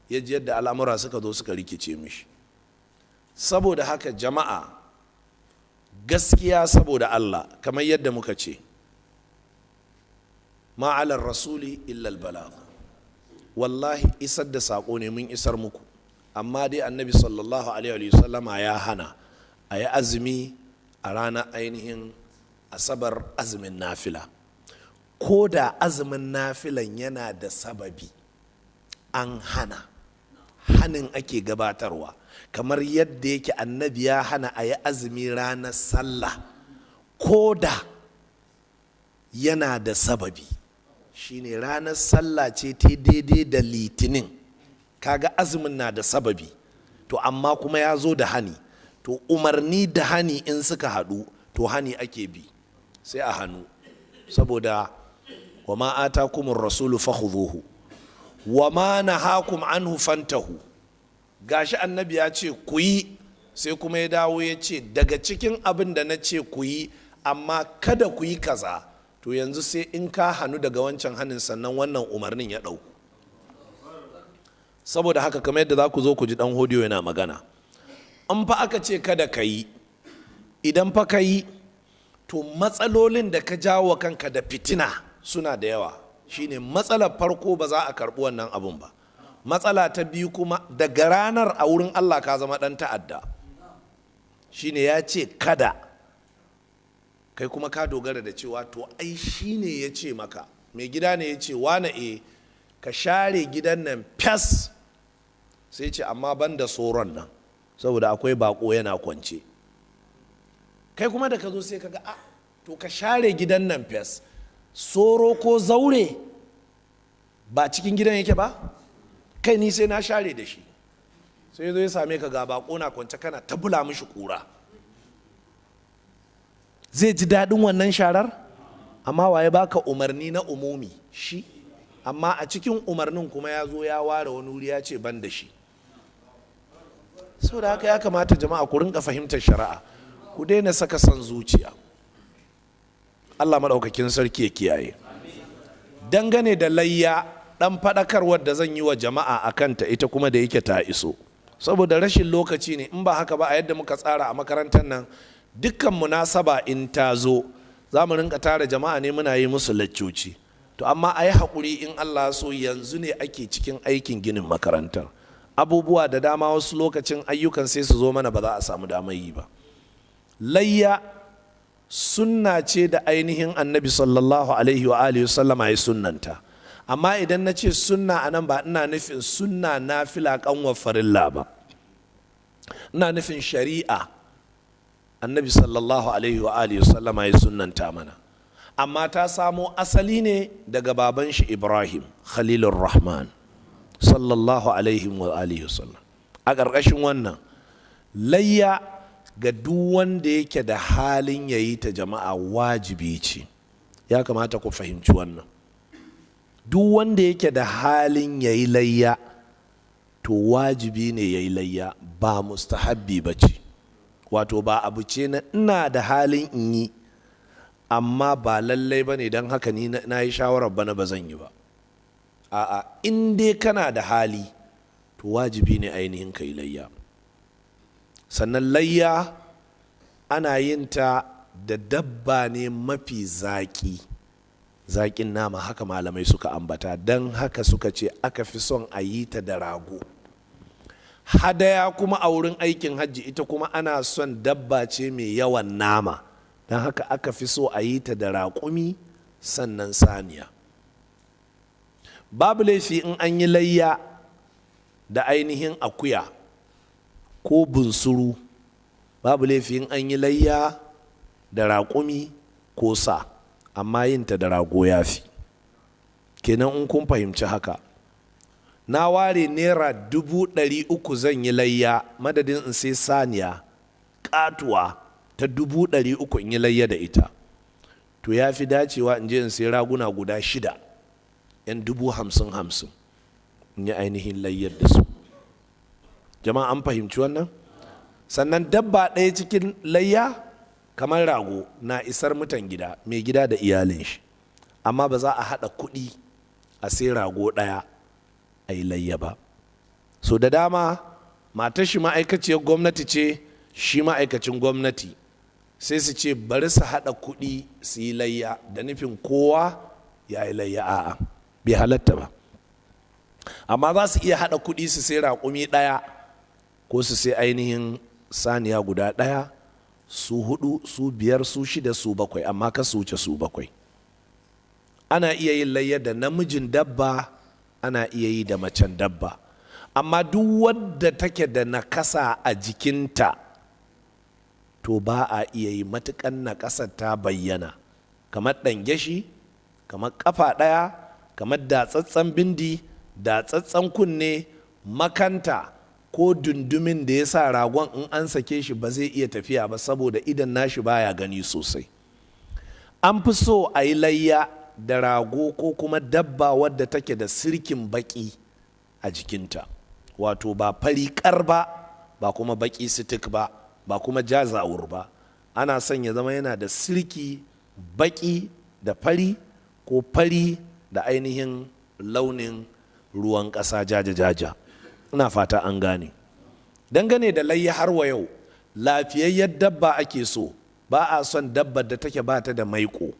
yaji yadda al'amura suka zo suka rikice mishi. Saboda haka jama'a, gaskiya saboda Allah, kamar yadda muka ce ma'alar rasuli illal balagh, wallahi isar da sako ne, mun isar muku, amma dai annabi sallallahu alaihi wasallama ya hana a yi azumi a ranar ainihin asabar, azumin nafila, ko da azumin nafilan yana da sababi an hana, hanin ake gabatarwa, kamar yadda yake annabi ya hana a yi azumi ranar sallah ko da yana da sababi. Shine ranar sallah ce ta daidai da litinin, kaga azumin na da sababi, to amma kuma ya zo da hani, to umarni da hani in suka haɗu to hani ake bi, sai a hannu. Saboda wa ma atakumur rasulu fakhudhuhu wa ma nahakum anhu fantahu, gashi annabi ya ce ku yi, sai kuma ya dawo ya ce daga cikin abin da na ce ku yi amma kada ku yi kaza, to yanzu sai in ka hannu daga wancan hannun sannan wannan umarnin ya ɗauku. Saboda haka kamar yadda za ku zo ku ji ɗan hodiyo yana magana, an fa aka ce kada ka yi, idan fa ka yi to matsalolin da ka jawo kanka da fitina suna da yawa. Shine matsalar farko, ba za a karɓi wannan abun ba. Matsala ta biyu kuma, daga ranar a wurin Allah ka zama ɗan ta'adda. Shine ya ce kada, kai kuma ka dogara da cewa to ai shi ne ya ce maka, mai gida ne ya ce wane ka share gidan nan fas, sai ce amma ban da tsoron nan saboda akwai bako yana kwance. Kai kuma da ka zo sai ka ga to ka share gidan nan fas, soro ko zaure ba cikin gidan yake ba, kai ni sai na share da shi. Sai zo ya same ka ga bako na kwance kana ta bula mishi kura, zai ji daɗin wannan sharar? Amma waye baka umarni na umumi? Shi. Amma a cikin umarnin kuma ya zo ya ware wani wuri ya ce ban da shi. Saboda haka ya kamata jama'a ku rinka fahimtar shari'a, ku daina saka son zuciya. Allah maɗaukakin sarki ya kiyaye. Dangane da layya, ɗan faɗakarwar da zan yi wa jama'a a kanta ita kuma da yake ta iso, saboda rashin lokaci ne. In ba haka ba, a yadda muka tsara a makarantar nan, dukkan munasaba in ta zo za mu rinka tara jama'a ne muna yi musu laccoci. To amma a yi haƙuri, in Allah so yanzu ne ake cikin aikin ginin makarantar, abubuwa da dama wasu lokacin ayyukan sai su zo mana ba za a samu damar yi ba. Layya sunna ce da ainihin annabi sallallahu alaihi wa alihi sallama ya sunnanta, amma idan na ce sunna anan ba ina nufin sunna nafila kanwa farilla ba, ina nufin shari'a annabi sallallahu alaihi wa alihi sallama ya sunnanta mana, amma ta samo asali ne daga baban shi Ibrahim Khalilur Rahman sallallahu alaihi wa alihi sallam. A ƙarƙashin wannan, layya ga duk wanda yake da halin yayi ta jama'a wajibi ce. Ya kamata ku fahimci wannan. Duk wanda yake da halin yayi layya to wajibi ne yayi layya, ba mustahabbi ba ce. Wato ba abu ce na ina da halin in yi amma ba lallai ba ne don haka ni na yi shawarar bana ba zan yi ba. A'a, in dai kana da hali to wajibi ne ainihin kai layya. Sannan layya ana yin ta da dabba ne mafi zaƙi, zaƙin nama, haka malamai suka ambata, don haka suka ce aka fi son a yi ta da rago. Hadaya kuma a wurin aikin hajji ita kuma ana son dabba ce mai yawan nama, don haka aka fi so a yi ta da raƙumi sannan saniya. Babu laifi in an yi layya da ainihin akuya ko bunsuru, babu laifi in an yi layya da raƙumi ko sa, amma yin ta da rago ya fi. Kenan in kun fahimci haka, na ware naira 300,000 zan yi layya, madadin in sai saniya ƙatuwa ta 300,000 in yi layya da ita, to ya fi dacewa in je in sai raguna guda 6 'yan 50,000 in yi ainihin layyar da su. Jama'a an fahimci wannan? Sannan dabba ɗaya cikin layya kamar rago na isar mutan gida, mai gida da iyalin shi, amma ba za a haɗa kuɗi a sai rago ɗaya a yi layya ba. So da dama matar shi ma'aikaciyar gwamnati ce, shi ma'aikacin gwamnati, sai su ce bari su haɗa kuɗi su yi layya da nufin kowa ya yi layya. A'a, bai halatta ba. Amma za su iya haɗa kuɗi su sai raƙumi ɗaya ko su sai ainihin saniya guda ɗaya, su 4, su 5, su 6, su 7, amma ka su wuce su 7. Ana iya yin layya da namijin dabba, ana iya yi da macen dabba, amma duk wadda take da nakasa a jikinta to ba a iya yi matukan nakasar ta bayyana, kamar ɗangeshi, kamar ƙafa ɗaya, kamar datsatsen bindi, datsatsen kunne, makanta ko dundumin da ya sa ragon in an sake shi ba zai iya tafiya ba saboda idan nashi baya gani sosai. An fi so a yi layya da rago ko kuma dabba wadda take da sirkin baki a jikinta, wato ba fari kar ba, ba kuma baki sitik ba, ba kuma jazawur ba. Ana son ya zama yana da sirki baki da fari, ko fari da ainihin launin ruwan ƙasa jaja-jaja. Ina fata an gane. Dangane da layya har wa yau, lafiyayyar dabba ake so, ba a son dabbar da take ba ta da maiko,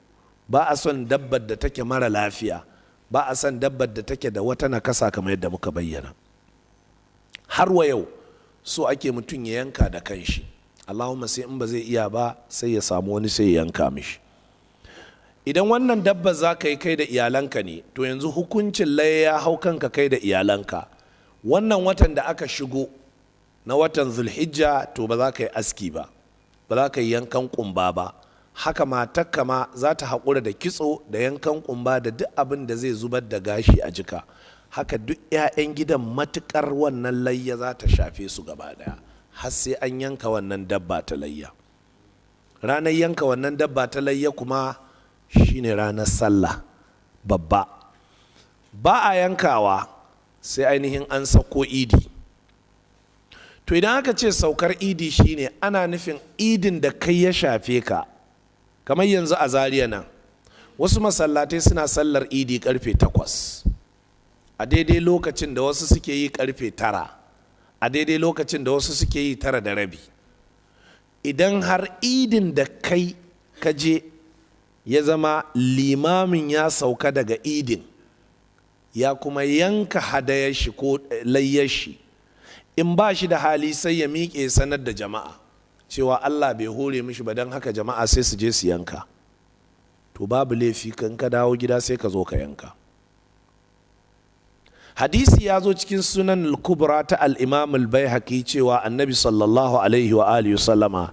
ba a son dabbar da take mara lafiya, ba a son dabbar da take da wata nakasa kamar yadda muka bayyana. Har wa yau so ake mutum ya yanka da kanshi, Allahumma sai in ba zai iya ba sai ya samu wani sai ya yanka mishi. Idan wannan dabba za ka yi kai da iyalanka ne, to yanzu hukuncin layya ya hau kanka kai da iyalanka. Wannan watan da aka shigo na watan Zulhijja, to ba za ka yi aski ba, ba za ka yi yankan kumba ba. Haka matakka ma za ta haƙura da kitso da yankan kumba da duk abin da zai zubar da gashi a jika. Haka duk 'ya'yan gidan matuƙar wannan layya za ta shafe su gaba ɗaya, har sai an yanka wannan dabba ta layya. Ranar yanka wannan dabba ta layya kuma shine ranar sallah babba. Ba a yankawa sai ainihin an sauko idi. To idan aka ce saukar idi shine ana nufin idin da kai ya shafe ka. Kamar yanzu a Zaria nan wasu masallatai suna sallar idi karfe 8, a daidai lokacin da wasu suke yi karfe 9, a daidai lokacin da wasu suke yi 9:30. Idan har idin da kai kaje ya zama limamin ya sauka daga idin ya kuma yanka hadayar shi ko layyar shi, in ba shi da hali sai ya miƙe sanar da jama'a cewa Allah bai hore mishi ba, don haka jama'a sai su je su yanka, to babu laifi kan ka dawo gida sai ka zo ka yanka. Hadisi ya zo cikin sunan al-kubra ta al-imam al-baihaqi cewa annabi sallallahu alaihi wa alihi sallama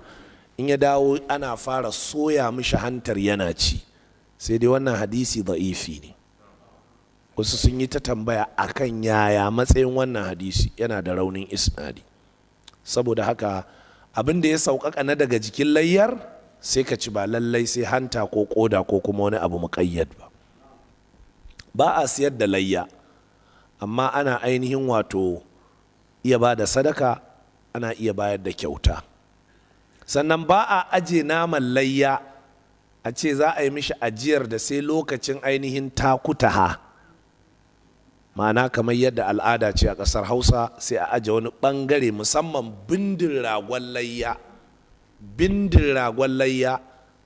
in ya dawo ana fara soya mishi hantar yana ci, sai dai wannan hadisi da'ifi ne. Wasu sun yi ta tambaya akan yaya matsayin wannan hadisi, yana da raunin isnadi. Saboda haka abin da ya sauƙaƙa na daga jikin layyar sai ka ci, ba lallai sai hanta ko ƙoda ko kuma wani abu muƙayyad ba. Ba a siyar da layya, amma ana ainihin wato iya ba da sadaka, ana iya bayar da kyauta. Sannan ba a aje naman layya a ce za a yi mishi ajiyar da sai lokacin ainihin takutaha, ma'ana kamar yadda al'ada ce a ƙasar Hausa, sai a aje wani ɓangare musamman bindin ragon layya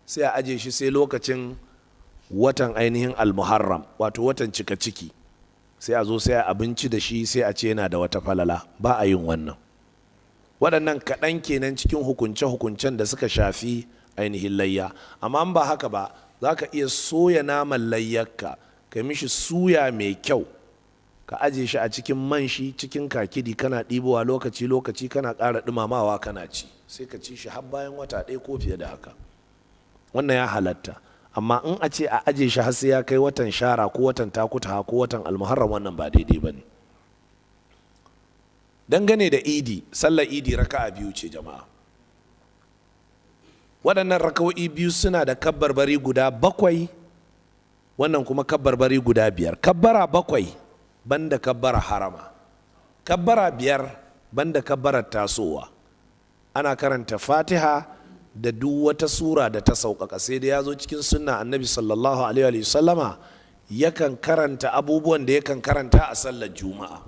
sai a aje shi sai lokacin watan ainihin almuharram, wato watan cika ciki, sai a zo sai a abinci da shi, sai a ce yana da wata falala. Ba a yin wannan. Waɗannan kaɗan kenan cikin hukunce-hukuncen da suka shafi ainihin layya. Amma ba haka ba, za ka iya soya naman layyarka, ka mishi suya mai kyau, ka aje shi a cikin man shi, cikin kakidi, kana ɗibowa lokaci-lokaci, kana ƙara ɗumamawa kana ci, sai ka ci shi har bayan wata 1 ko fiye da haka. Wannan ya halatta. Amma in a ce a aje shi har sai ya kai watan shara ko watan takutaha ko watan almuharram, wannan ba daidai ba ne. Dangane da idi, sallar idi raka'a 2 ce jama'a. Waɗannan raka'o'i 2 suna da kabbarbari guda 7, wannan kuma kabbarbari guda 5. Kabbara 7 banda kabbara harama, kabbara 5 banda kabbarar tasowa. Ana karanta Fatiha da duk wata sura da ta sauƙaƙa, sai da ya zo cikin sunna annabi sallallahu alaihi wa sallama yakan karanta abubuwan da yakan karanta a sallar juma'a,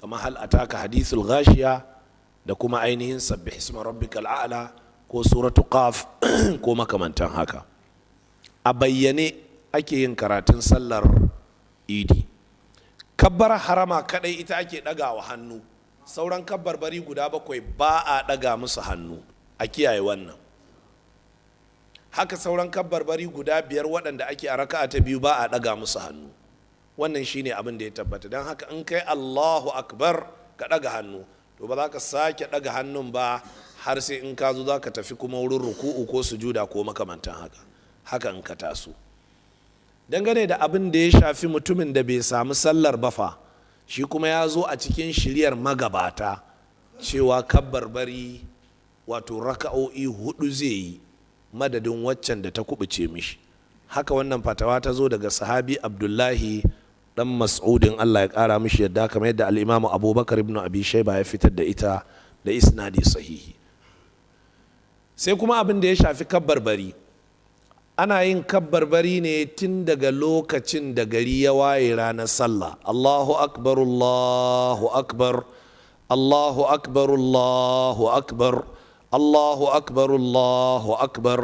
kamar hal ataka hadithul ghashiya da kuma ainihin sabbih isma rabbikal a'la ko suratu qaf ko makamantan haka. A bayyane ake yin karatun sallar idi. Kabbar harama kadai ita ake ɗagawa hannu, sauran kabbarbari guda 7 ba a ɗaga musu hannu, a kiyaye wannan. Haka sauran kabbarbari guda 5 waɗanda ake a raka'a ta 2 ba a ɗaga musu hannu. Wannan shine abin da ya tabbata. Don haka in kai Allahu akbar ka ɗaga hannu, to ba za ka sake ɗaga hannun ba har sai in ka zo za ka tafi kuma wurin ruku'u ko sujuda ko makamantan haka in ka taso. Dangane da abin da ya shafi mutumin da bai samu sallar bafa, shi kuma ya zo a cikin shiryar magabata cewa kabbarbari wato raka'o'i 4 zai yi madadin waccan da ta kubuce mishi. Haka wannan fatawa ta zo daga sahabi Abdullahi dan Mas'udin, Allah ya kara mishi yadda, kamar yadda al-Imam Abubakar ibn Abi Shayba ya fitar da ita da isnadi sahihi. Sai kuma abin da ya shafi kabbarbari, ana yin kabbarbari ne tun daga lokacin da gari ya waye ranar sallah. Allahu akbar, Allahu akbar, Allahu akbar, Allahu akbar, Allahu akbar, Allahu akbar.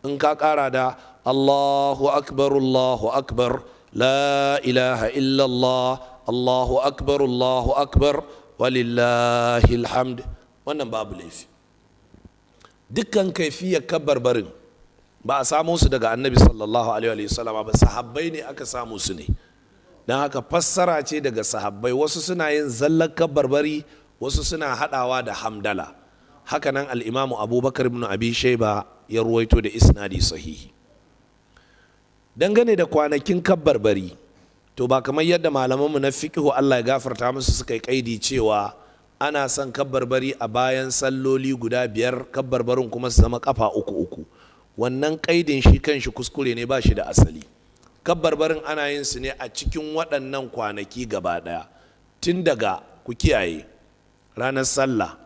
In ka kara da Allahu akbar, Allahu akbar, la ilaha illallah, Allahu akbar, Allahu akbar, walillahil hamd, wannan babu laifi. Dukkan kaifiyar kabbarbarin ba a samu su daga annabi sallallahu alaihi wa sallam ba, sahabbai ne aka samu su ne. Don haka fassara ce daga sahabbai, wasu suna yin zallar kabbarbari, wasu suna hadawa da hamdala. Haka nan al-Imamu Abubakar ibn Abi Shayba ya ruwaito da isnadi sahihi. Dangane da kwanakin kabbarbari, to ba kamar yadda malamanmu na fiqhu Allah ya gafarta musu suka yi kaidi cewa ana son kabbarbari a bayan salloli guda 5, kabbarbarin kuma su zama kafa 3. Wannan kaidin shi kanshi kuskure ne, ba shi da asali. Kabbarbarin ana yin su ne a cikin waɗannan kwanaki gaba ɗaya, tun daga, ku kiyaye, ranar sallah,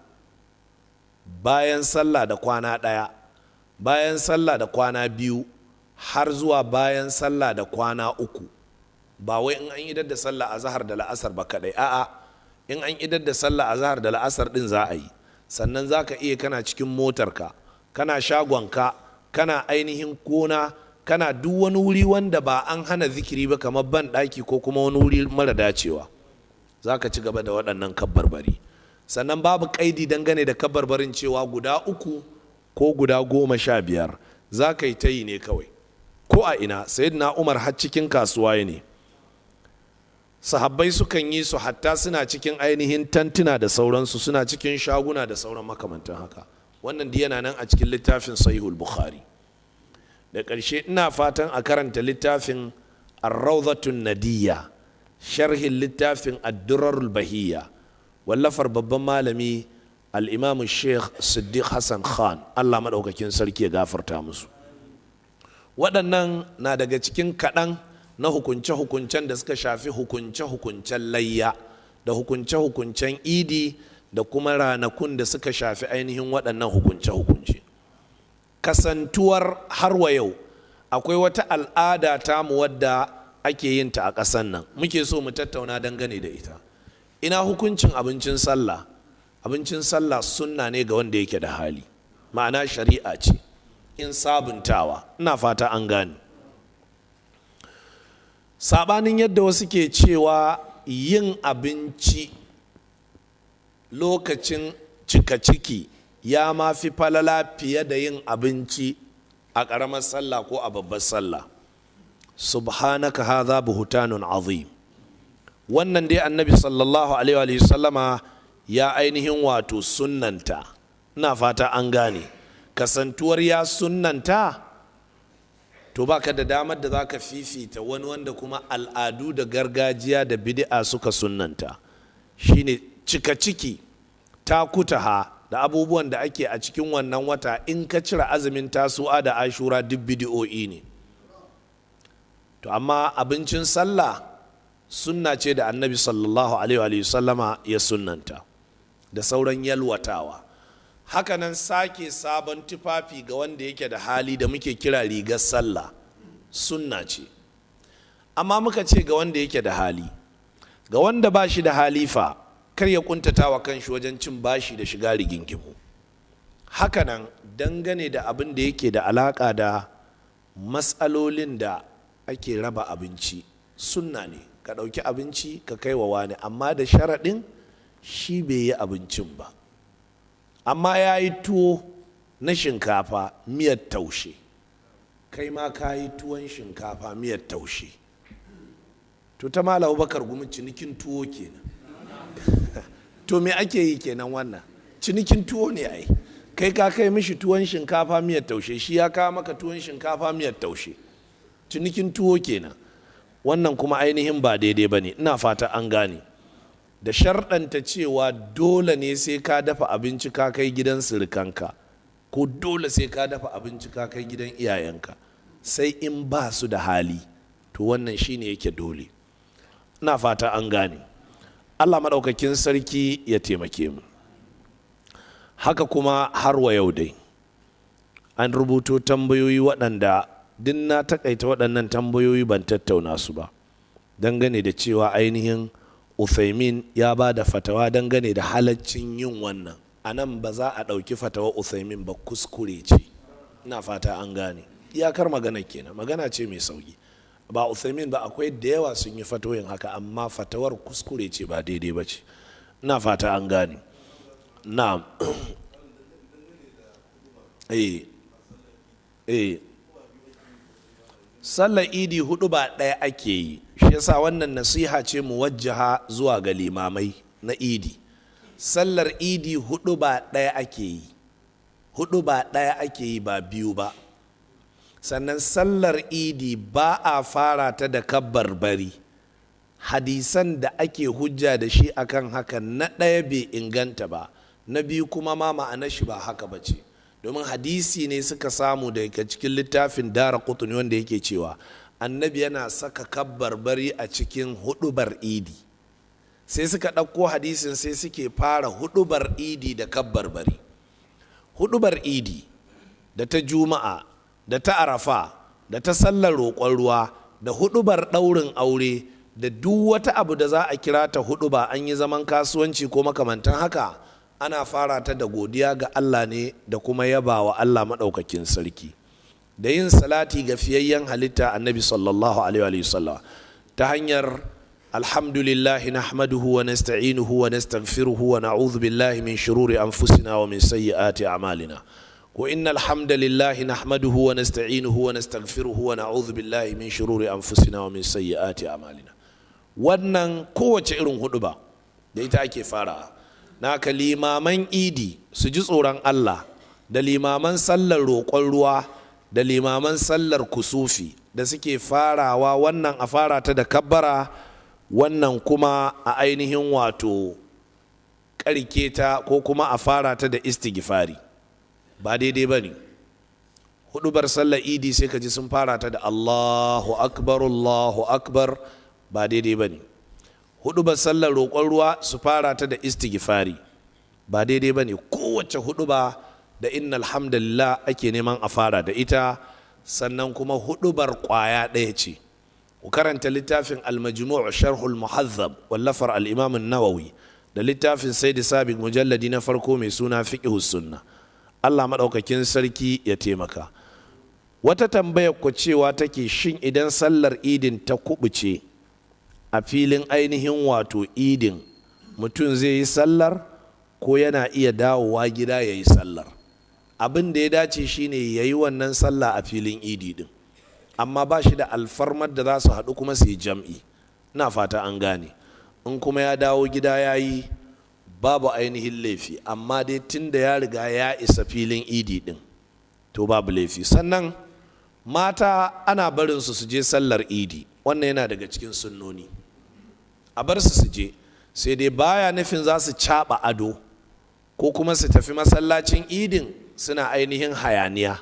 bayan sallah da kwana 1, bayan sallah da kwana 2, har zuwa bayan sallah da kwana 3. ba wai in an idar da sallah azhar da la'asar ba kadai, a'a in an idar da sallah azhar da la'asar din za a yi, sannan za ka iya kana cikin motarka, kana shagonka, kana ainihin gona, kana duk wani wuri wanda ba an hana zikiri ba kamar ban ɗaki ko kuma wani wuri mara dacewa, za ka ci gaba da waɗannan kabbarbari. Sannan babu ƙaidi dangane da kabbarbarin cewa guda 3 ko guda 15 za ka yi ta yi ne kawai ko a ina. Sayyidina Umar har cikin kasuwa ne, sahabbai sukan yi su hatta suna cikin ainihin tantuna da sauransu, suna cikin shaguna da sauran makamantan haka. Wannan da yana nan a cikin littafin Sahihul Bukhari. Da ƙarshe ina fatan a karanta littafin Ar-Rawdatun Nadiyya, sharhin littafin Ad-Durarul Bahiyya, wallafar babban malami al-Imam Sheikh Siddiq Hassan Khan, Allah madaukakin sarki ya gafarta musu. Waɗannan na daga cikin kaɗan na hukunce-hukuncen da suka shafi hukunce-hukuncen layya da hukunce-hukuncen idi da kuma ranakun da suka shafi ainihin waɗannan hukunce-hukunce. Kasantuwar har wa yau akwai wata al'ada tamu wadda ake yin ta a ƙasan nan, muke so mu tattauna dangane da ita. Ina hukuncin abincin sallah? Abincin sallah sunna ne ga wanda yake da hali, ma'ana shari'a ce in sabuntawa. Ina fata an gane. Sabanin yadda wasu ke cewa yin abinci lokacin cika ciki ya ma fi falala fiye da yin abinci a ƙaramar sallah ko a babbar sallah. Subhanaka hadha buhtanun azim. Wannan dai annabi sallallahu alaihi wa sallama ya ainihin wato sunnanta. Ina fata an gane. Kasantuwar ya sunnanta, to baka da damar da zaka fifita wani wanda kuma al'adu da gargajiya da bid'a suka sunnanta. Shine cika ciki, takutaha da abubuwan da ake a cikin wannan wata, in ka cire azumin tasu'a da ashura duk bid'o'i ne. To amma abincin sallah sunna ce da annabi sallallahu alaihi wa sallama ya sunnanta, da sauran yalwatawa. Hakanan sake sabon tufafi ga wanda yake da hali da muke kira rigar sallah sunna ce. Amma muka ce ga wanda yake da hali, ga wanda ba shi da hali fa kar ya kuntata wa kanshi wajen cin bashi da shiga rigingimu. Hakanan dangane da abin da yake da alaka da matsalolin da ake raba abinci, sunna ne ka ɗauki abinci ka kai wa wani, amma da sharaɗin shi bai yi abincin ba, amma ya yi tuwo na shinkafa miyar taushe, kai ma ka yi tuwon shinkafa miyar taushe, to ta Malam Abubakar Gumi cinikin tuwo kenan. To me ake yi kenan? Wannan cinikin tuwo ne ai. Kai ka kai mishi tuwon shinkafa miyar taushe, shi ya kawo maka tuwon shinkafa miyar taushe, cinikin tuwo kenan. Wannan kuma ainihin ba daidai ba ne. Ina fata an gane. Da sharɗanta cewa dole ne sai ka dafa abinci ka kai gidan sirikanka, ko dole sai ka dafa abinci ka kai gidan iyayenka, sai in ba su da hali, to wannan shine yake dole. Ina fata an gane. Allah maɗaukakin sarki ya taimake mu. Haka kuma har wa yau dai an rubuto tambayoyi waɗanda duk na takaita waɗannan tambayoyi ban tattauna su ba, dangane da cewa ainihin Uthaymin ya ba da fatawa dangane da halaccin yin wannan. A nan ba za a ɗauki fatawa Uthaymin ba, kuskure ce. Ina fata an gane. Iyakar magana kenan, magana ce mai sauki. Ba Uthaymin ba, akwai da yawa sun yi fatoyin haka, amma fatawar kuskure ce, ba daidai ba ce. Ina fata an gane. Na'am. Sallar idi 4 ba ɗaya ake yi, shi yasa wannan nasiha ce muwajjaha zuwa ga limamai na idi. Sallar idi 4 ba ɗaya ake yi, 4 ba ɗaya ake yi, ba 2 ba. Sannan sallar idi ba a fara ta da kabbarbari. Hadisan da ake hujja da shi akan haka, na ɗaya bai inganta ba, na 2 kuma ma ma'anar shi ba haka ba ce. Domin hadisi ne suka samu daga cikin littafin Daraqutni wanda yake cewa annabi yana saka kabbarbari a cikin hudubar idi. Sai suka ɗauko hadisin sai suke fara hudubar idi da kabbarbari. Hudubar idi da ta juma'a da ta arafa da ta sallar roƙon ruwa da hudubar ɗaurin aure da duk wata abu da za a kira ta huduba, an yi zaman kasuwanci ko makamantan haka, ana fara ta da godiya ga Allah ne da kuma yaba wa Allah maɗaukakin sarki, da yin salati ga fiyayyen halitta annabi sallallahu alaihi wa sallam ta hanyar alhamdulillahi nahmaduhu wa nasta'inuhu wa nastaghfiruhu wa na'udhu billahi min shururi anfusina wa min sayyiati a'malina. Ko innal hamdalillahi nahmaduhu wa nasta'inuhu wa nastaghfiruhu wa na'udhu billahi min shururi anfusina wa min sayyiati a'malina. Wannan kowace irin huduba da ita ake fara. Naka limaman idi su ji tsoron Allah, da limaman sallar roƙon ruwa, da limaman sallar kusufi da suke farawa, wannan a fara ta da kabbara, wannan kuma a ainihin wato ƙarke ta ko kuma a fara ta da istighfari. Ba daidai ba ne. Hudubar sallar idi sai ka ji sun fara ta da Allahu akbar Allahu akbar, ba daidai ba ne. Hudubar sallar roƙon ruwa su fara ta da istighfari, ba daidai ba ne. Kowace huduba da innal hamdalillah ake neman a fara da ita, sannan kuma hudubar ƙwaya ɗaya ce. Ku karanta littafin al-majmu' sharhul muhazzab wallafar al-imam an-nawawi da littafin sayyid sabiq mujalladi na farko mai suna fiqhus sunna. Allah maɗaukakin sarki ya taimaka. Wata tambayar ku cewa take, shin idan sallar idin ta kubuce a filin ainihin wato idin, mutum zai yi sallar ko yana iya dawowa gida ya yi sallar? Abin da ya dace shine ya yi wannan sallah a filin idi din, amma ba shi da alfarmar da za su haɗu kuma su yi jam'i. Ina fata an gane. In kuma ya dawo gida ya yi, babu ainihin laifi, amma dai tun da ya riga ya isa filin idi din to babu laifi. Sannan mata ana barin su je sallar idi, wannan yana daga cikin sunnoni, a bar su je, sai dai baya nufin za su caɓa ado ko kuma su tafi masallacin idin suna ainihin hayaniya.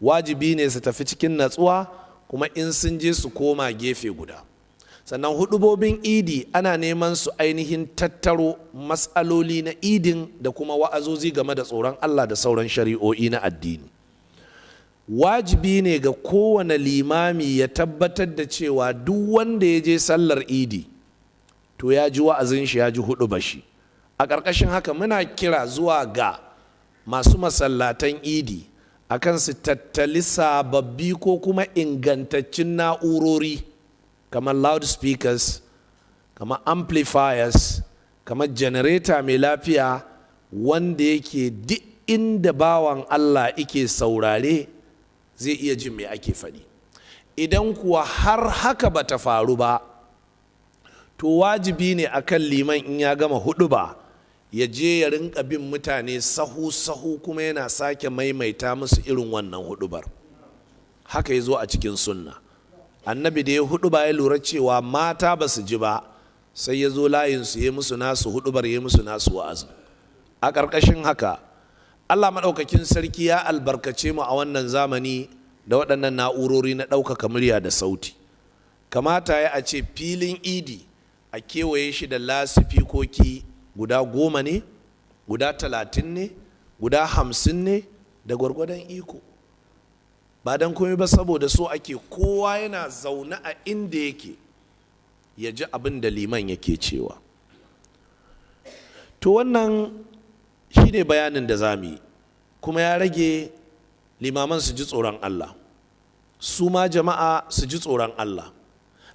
Wajibi ne su tafi cikin natsuwa, kuma in sun je su koma gefe guda. Sannan hudubobin idi ana neman su ainihin tattaro matsaloli na idin da kuma wa'azozi game da tsoron Allah da sauran shari'o'i na addini. Wajibi ne ga kowane limami ya tabbatar da cewa duk wanda ya je sallar idi to ya ji wa'azin shi, ya ji hudubar shi. A ƙarƙashin haka muna kira zuwa ga masu masallatan idi akan su tattali sababbi ko kuma ingantaccen na'urori kamar loudspeakers, kamar amplifiers, kamar generator mai lafiya, wanda yake duk inda bawan Allah yake saurare zai iya jin me ake faɗi. Idan kuwa har haka bata faru ba, to wajibi ne akan liman in ya gama huɗuba ya je ya rinka bin mutane sahu-sahu, kuma yana sake maimaita musu irin wannan huɗubar. Haka ya zo a cikin sunna. Annabi da ya huɗuba ya lura cewa mata ba su ji ba, sai ya zo layinsu ya musu nasu huɗubar, ya musu nasu wa'azin. A ƙarƙashin haka, Allah maɗaukakin sarki ya albarkace mu a wannan zamani da waɗannan na'urori na ɗaukaka murya da sauti. Kamata ya a ce filin idi a kewaye shi da lasifikoki guda 10 ne, guda 30 ne, guda 50 ne, da gwargwadon iko. Ba don komai ba, saboda so ake kowa yana zaune a inda yake ya ji abin da liman yake cewa. To wannan shi ne bayanin da za mu yi, kuma ya rage limaman su ji tsoron Allah, su ma jama'a su ji tsoron Allah.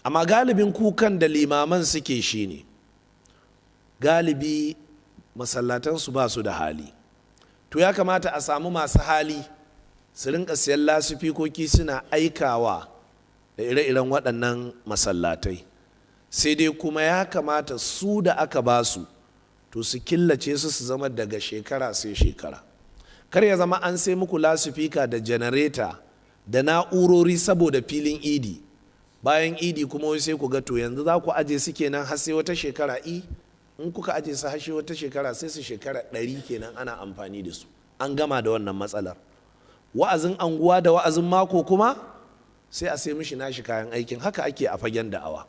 Amma galibin kukan da limaman suke shi ne, galibi masallatansu ba su da hali. To ya kamata a samu masu hali su rinka siyan lasifikoki suna aikawa da ire-iren waɗannan masallatai. Sai dai kuma ya kamata su da aka ba su to su killace su zama daga shekara sai shekara. Kar ya zama an sai muku lasifika da janareta da na'urori saboda filin idi, bayan idi kuma wai sai ku ga to yanzu za ku aje su kenan har sai wata shekara. In kuka aje su har sai wata shekara, sai su shekara 100 kenan ana amfani da su. An gama da wannan matsalar. Wa'azin anguwa da wa'azin mako kuma sai a sai mishi nashi kayan aikin. Haka ake a fagen da'awa.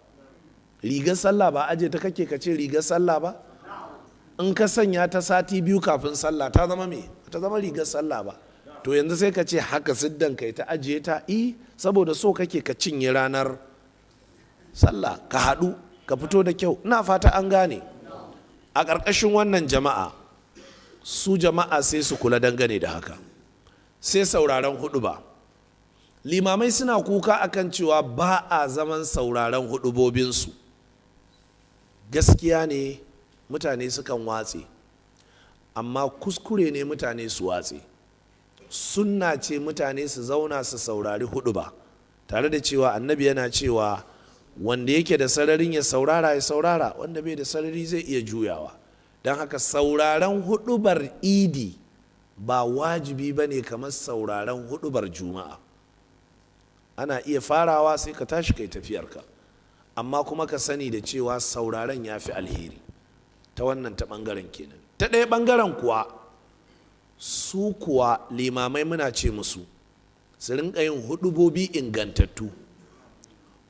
Rigar sallah ba aje ta kake ka ce rigar sallah ba? In ka sanya ta sati 2 kafin sallah ta zama me? Ta zama rigar sallah ba. To yanzu sai ka ce haka siddan kai ta ajiye ta, saboda so kake ka cinye ranar sallah ka haɗu ka fito da kyau. Ina fata an gane. A ƙarƙashin wannan jama'a, su jama'a sai su kula dangane da haka, sai sauraron huɗuba. Limamai suna kuka akan cewa ba a zaman sauraron huɗubobinsu. Gaskiya ne mutane sukan watse, amma kuskure ne mutane su watse. Sunna ce mutane su zauna su saurari huɗuba, tare da cewa annabi yana cewa wanda yake da sararin ya saurara, wanda bai da sarari zai iya juyawa. Don haka sauraron huɗubar idi ba wajibi ba ne kamar sauraron huɗubar juma'a. Ana iya farawa sai ka tashi kai tafiyarka, amma kuma ka sani da cewa sauraron ya fi alheri. Ta wannan ta ɓangaren kenan. Ta ɗaya ɓangaren kuwa, su kuwa limamai muna ce musu su rinka yin huɗubobi ingantattu,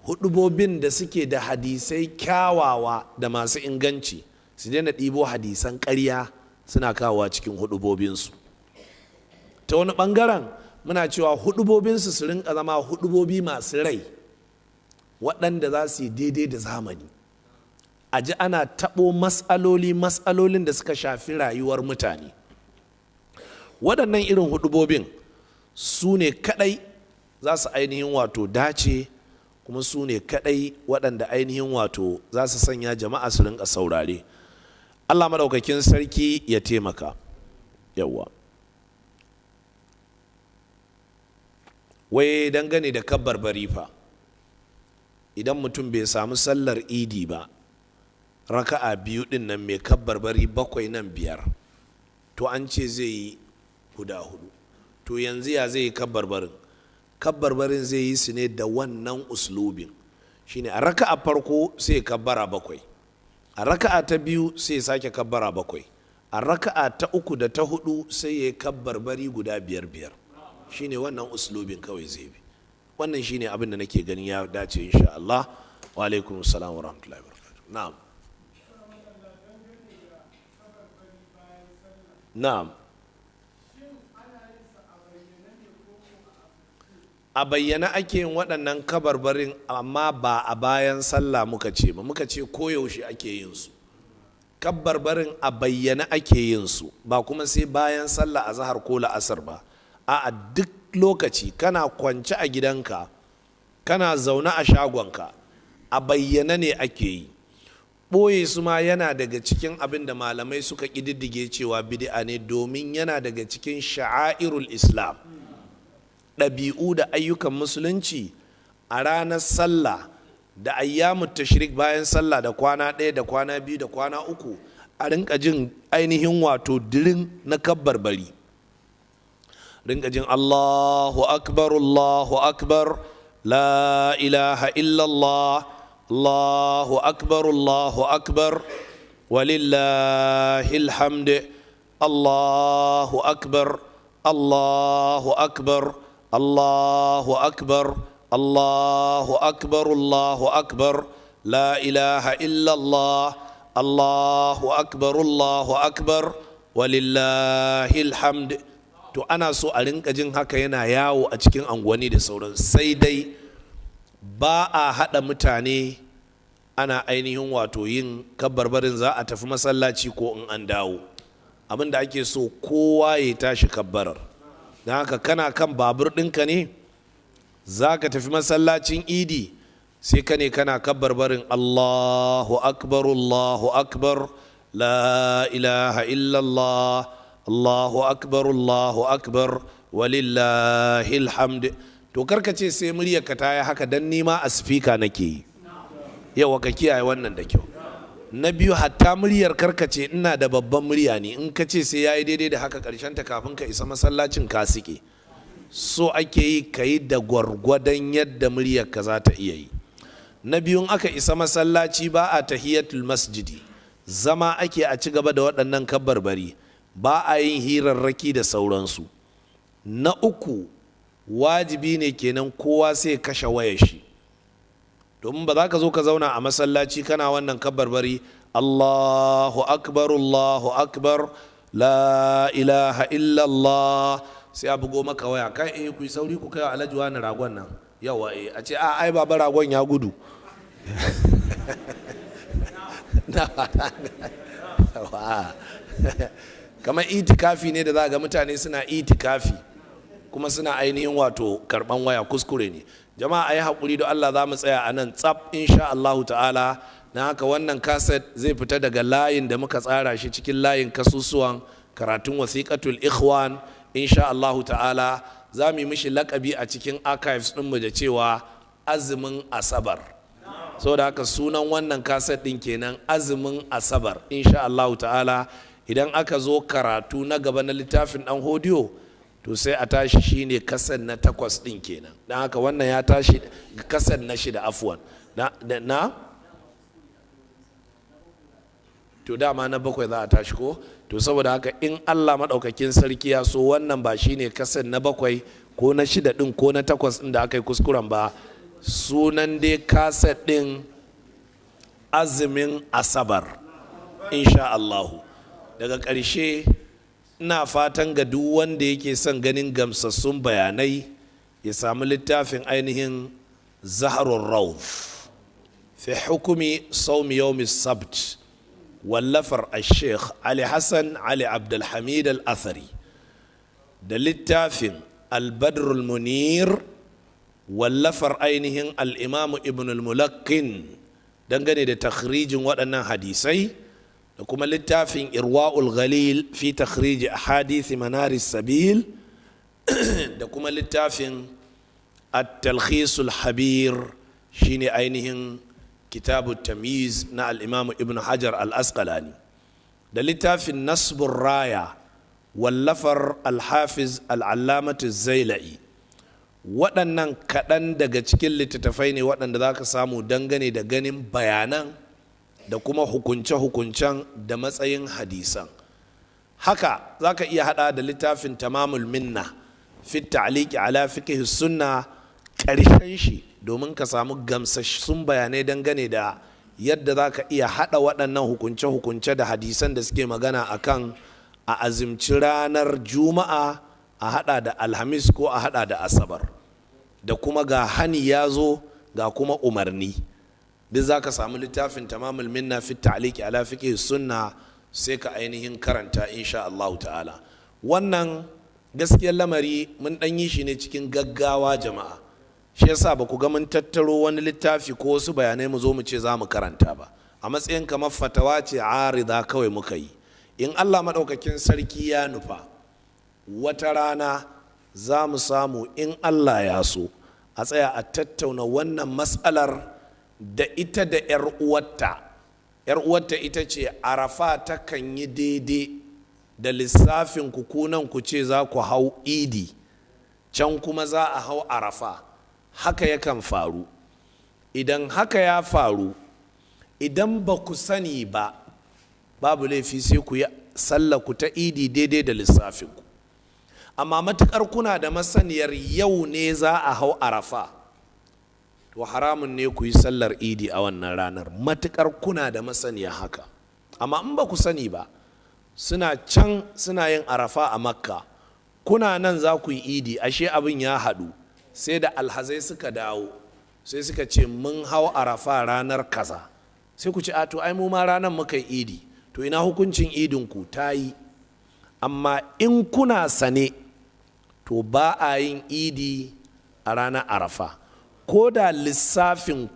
huɗubobin da suke da hadisai kyawawa da masu inganci, su daina ɗibo hadisan ƙarya suna kawowa cikin huɗubobinsu. Ta wani ɓangaren muna cewa huɗubobinsu su rinka zama huɗubobi masu rai, waɗanda za su yi daidai da zamani. A ji ana taɓo matsalolin da suka shafi rayuwar mutane. Waɗannan irin huɗubobin su ne kaɗai za su ainihin wato dace, kuma su ne kaɗai waɗanda ainihin wato za su sanya jama'a su rinka saurare. Allah maɗaukakin sarki ya taimaka. Yawwa, wai dangane da kabbarbari fa, idan mutum bai samu sallar idi ba, raka'a biyu ɗin nan mai kabbarbari 7 nan 5, to an ce zai yi guda 4. To yanzu ya zai yi kabbarbarin zai yi su ne da wannan uslubin. Shine a raka'a farko sai kabbara 7, a raka'a ta biyu sai sake kabbara 7, a raka'a ta 3 da ta 4 sai ya yi kabbarbari guda 5. Shine wannan uslubin kawai zai bi. Wannan shine abin da nake ganin ya dace insha Allah. Wa alaikum assalam wa rahmatullahi wa barakatuh. Na'am. Na'am. A bayyana ake yin waɗannan kabarbarin, amma ba a bayan sallah muka ce ba, muka ce koyaushe ake yin su. Kabarbarin a bayyana ake yin su, ba kuma sai bayan sallah azhar ko la'asar ba. A duk lokaci kana kwance a gidanka, kana zaune a shagonka, a bayyana ne ake yi. Ɓoye su ma yana daga cikin abin da malamai suka ƙididdige cewa bid'a ne, domin yana daga cikin sha'airul Islam, ɗabi'u da ayyukan musulunci. A ranar sallah da ayyamu tashrik, bayan sallah da kwana 1 da kwana 2 da kwana 3, a rinka jin ainihin wato dirin na kabbarbari, rinka jin Allahu akbar, la ilaha illallah, Allahu akbar, walillahil hamd, Allahu akbar, Allahu akbar, Allahu akbar, Allahu akbar, Allahu akbar, la ilaha illallah, Allahu akbar, walillahil hamd. To ana so a rinka jin haka yana yawo a cikin anguwanni da sauran. Sai dai ba a haɗa mutane ana ainihin wato yin kabbarbarin za a tafi masallaci ko in an dawo. Abin da ake so kowa ya tashi kabbarar. Don haka kana kan babur ɗinka ne za ka tafi masallacin idi, sai ka ne kana kabbarbarin Allahu akbar, la ilaha illallah, Allahu akbar, walillahil hamd. To karka ce sai muryarka ta yi haka, dan nima a speaker nake yi. Yawa ka kiyaye wannan da kyau. Na biyu, hatta muryar karka ce ina da babban murya ne, in ka ce sai yayi daidai da haka, karshen ta kafin ka isa masallacin ka sike. So ake yi ka yi da gwargwadon yadda muryarka za ta iya yi. Na biyu, aka isa masallaci ba a tahiyatul masjidi, zama ake a ci gaba da waɗannan kabbarbari, ba a yin hirarraki da sauransu. Na uku, wajibi ne kenan kowa sai kashe wayar shi, domin ba za ka zo ka zauna a masallaci kana wannan kabbarbari Allahu akbar, la ilaha illallah, sai a bugo maka waya, kai ku yi sauri ku kai wa alhaji wani ragon nan, yawa a ce ai baba ragon ya gudu, kamar itikafi ne da za ga mutane suna itikafi kuma suna ainihin wato karban waya, kuskure ne jama'a. ayi haƙuri da Allah, za mu tsaya a nan tsaf insha Allahu ta'ala. na haka wannan kaset zai fita daga layin da muka tsara shi cikin layin kasusuwan karatun wasiƙatul ikhwan insha Allahu ta'ala. za mu yi mishi lakabi a cikin archives ɗinmu da cewa azumin asabar. saboda haka sunan wannan kaset ɗin kenan azumin asabar insha Allahu ta'ala. idan aka zo karatu na gaba na littafin ɗan hodiyo to sai a tashi shine kaset na 8 ɗin kenan. don haka wannan ya tashi kaset na 6 afwan na to dama na 7 za a tashi ko. to saboda haka in Allah maɗaukakin sarki ya so wannan ba shine kaset na 7 ko na 6 ɗin ko na 8 ɗin da aka yi kuskuren ba. sunan dai kaset ɗin azumin asabar insha Allahu. daga ƙarshe ina fatan ga duk wanda yake son ganin gamsassun bayanai ya samu littafin ainihin zaharun rauf fi hukumi saumi yawmi sabt wallafar Sheikh Ali Hassan Ali Abdulhamid Al-Athari, da littafin Al-Badrul Munir wallafar ainihin al-Imam Ibn al-Mulaqin dangane da takhrijin waɗannan hadisai, da kuma littafin Irwa'ul Ghalil fi takhrij ahadith Manaris Sabil da kuma littafin At-Talkhisul Habir shine ainihin kitabu tamyiz na al-Imam Ibn Hajar al-Asqalani, da littafin Nasbur Raya wallafar al-Hafiz al-Allamatu Zailai. waɗannan kaɗan daga cikin littattafai ne waɗanda za ka samu dangane da ganin bayanan da kuma hukunce-hukuncen da matsayin hadisan. haka za ka iya haɗa da littafin Tamamul Minna fi ta'liqi ala fiqh sunna ƙarshen shi domin ka samu gamsassun bayanai dangane da yadda za ka iya haɗa waɗannan hukunce-hukunce da hadisan da suke magana akan a azumci ranar juma'a, a haɗa da alhamis ko a haɗa da asabar, da kuma ga hani ya zo ga kuma umarni. duk za ka samu littafin Tamamul Minna fi ta'liqi ala fiqh sunna sai ka ainihin karanta insha Allah ta'ala. wannan gaskiyar lamari mun ɗan yi shi ne cikin gaggawa jama'a, shi yasa ba ku ga mun tattaro wani littafi ko wasu bayanai mu zo mu ce za mu karanta ba. a matsayin kamar fatawa ce arida kawai muka yi. in Allah maɗaukakin sarki ya nufa wata rana za mu samu in Allah ya so a tsaya a tattauna wannan matsalar da ita da 'yar uwarta ita ce arafa ta kan yi daidai da lissafin kukunan ku ce za ku hau idi can kuma za a hau arafa. haka yakan faru. idan haka ya faru, idan ba ku sani ba babu laifi sai ku yi sallaku ta idi daidai da lissafinku. amma matukar kuna da masaniyar yau ne za a hau arafa, to haramun ne ku yi sallar idi a wannan ranar matukar kuna da masaniya haka. amma in ba ku sani ba, suna can suna yin arafa a makka, kuna nan za ku yi idi, ashe abin ya haɗu, sai da alhazai suka dawo sai suka ce mun hau arafa ranar kaza, sai ku ce a to ai mu ma ranar muka yi idi, to ina hukuncin idinku ta yi. amma in kuna sane to ba a yin idi a ranar arafa, ko da lissafin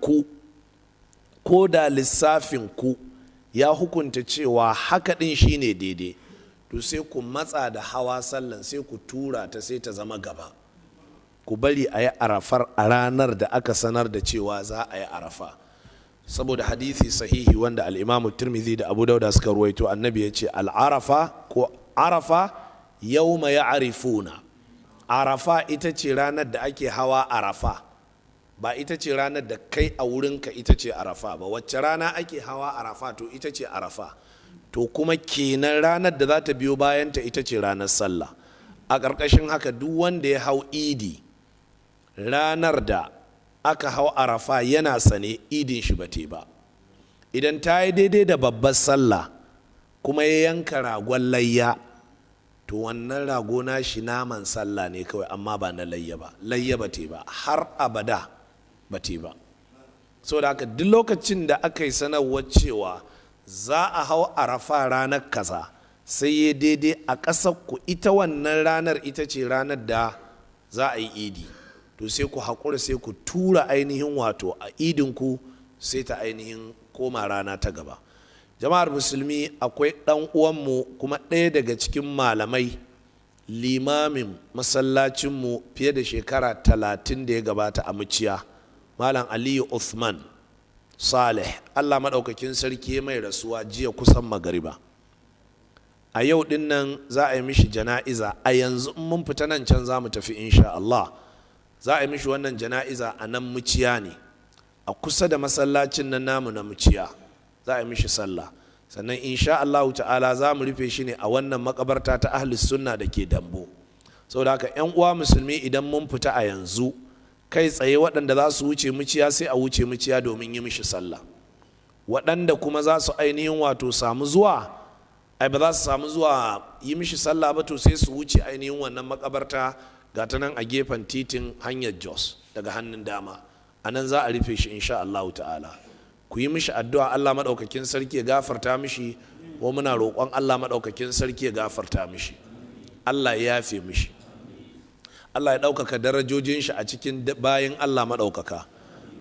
ku ya hukunta cewa haka din shine daidai, to sai ku matsa da hawa sallan, sai ku tura ta sai ta zama gaba, ku bari a yi arafar a ranar da aka sanar da cewa za a yi arafa. saboda hadithi sahihi wanda al-Imam Tirmidhi da Abu Dauda suka ruwaito, annabi ya ce al-arafa ko arafa yawma ya'rifuna. arafa ita ce ranar da ake hawa arafa, ba ita ce ranar da kai a wurinka ita ce arafa ba. wacce rana ake hawa arafa to ita ce arafa, to kuma kenan ranar da za ta biyo bayanta ita ce ranar sallah. a ƙarƙashin haka duk wanda ya hau idi ranar da aka hau arafa yana sane, idin shi bate ba. idan ta yi daidai da babbar sallah kuma ya yanka ragon layya, to wannan rago na shi naman sallah ne kawai, amma ba na layya ba. layya bate ba har abada bate ba. saboda haka duk lokacin da aka yi sanarwar cewa za a hau arafa ranar kaza sai ya daidai a ƙasar ku ita wannan ranar ita ce ranar da za a yi idi, to sai ku haƙura sai ku tura ainihin wato a idinku sai ta ainihin koma rana ta gaba. Jama'ar musulmi, akwai ɗan uwanmu kuma ɗaya daga cikin malamai, limamin masallacinmu fiye da shekara 30 da ya gabata a muciya, malam Aliyu Uthman Saleh, Allah maɗaukakin sarki mai rasuwa jiya kusan magariba. A yau ɗin nan za a yi mishi jana'iza, a yanzu in mun fita nan can za mu tafi insha Allah. Za a yi mishi wannan jana'iza a nan muciya ne, a kusa da masallacin nan namu na muciya za a yi mishi sallah. Sannan insha Allah ta'ala za mu rufe shi ne a wannan makabarta ta ahlus sunna da ke Dambo. Saboda haka 'yan uwa musulmi, idan mun fita a yanzu kai tsaye waɗanda za su wuce muciya sai a wuce muciya domin yi mishi sallah. Waɗanda kuma za su ainihin wato samu zuwa, ai ba za su samu zuwa yi mishi sallah ba, to sai su wuce ainihin wannan makabarta ga ta nan a gefen titin hanyar Jos daga hannun dama, a nan za a rufe shi insha Allah ta'ala. Ku yi mishi addu'a Allah maɗaukakin sarki ya gafarta mishi, ko muna roƙon Allah maɗaukakin sarki ya gafarta mishi, Allah ya yafe mishi, Allah ya ɗaukaka darajojin shi a cikin bayan Allah maɗaukaka.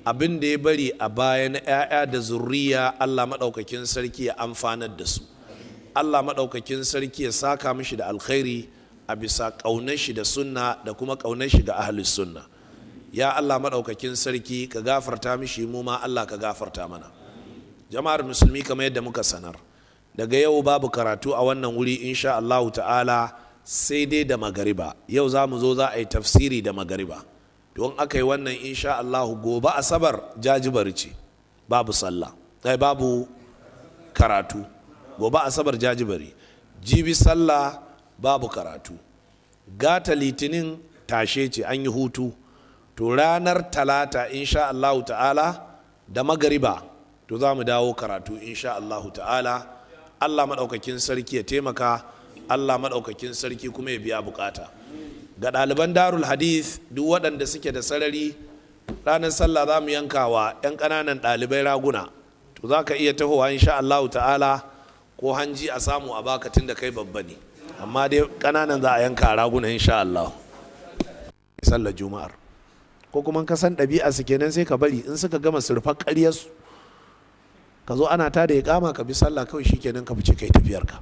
Abin da ya bari a baya na 'ya'ya da zurriya, Allah maɗaukakin sarki ya amfanar da su, Allah maɗaukakin sarki ya saka mishi da alkhairi a bisa ƙaunar shi da sunna da kuma ƙaunar shi ga ahlus sunna. Ya Allah maɗaukakin sarki ka gafarta mishi, mu ma Allah ka gafarta mana. Jama'ar musulmi, kamar yadda muka sanar, daga yau babu karatu a wannan wuri insha Allah ta'ala, sai dai da magariba. Yau za mu zo za a yi tafsiri da magariba, don aka yi wannan insha Allah gobe asabar jajibar ce, babu sallah, babu karatu. Gobe asabar jajibari, jibi sallah babu karatu, gata litinin tashe ce, an yi hutu. To ranar talata insha Allah ta'ala da magariba to za mu dawo karatu insha Allah ta'ala. Allah maɗaukakin sarki ya taimaka, Allah maɗaukakin sarki kuma ya biya bukata. Ga ɗaliban darul hadith, duk waɗanda suke da sarari, ranar sallah za mu yanka wa 'yan ƙananan ɗalibai raguna, to za ka iya tahowa insha Allah ta'ala, ko hanji a samu a baka tun da kai babba ne, amma dai ƙananan za a yanka raguna insha Allah. Sallar juma'ar, ko kuma ka san ɗabi'a su kenan sai ka bari in suka gama surfar ƙaryarsu ka zo ana ta da ya kama ka bi sallah kawai, shikenan ka fice kai tafiyarka.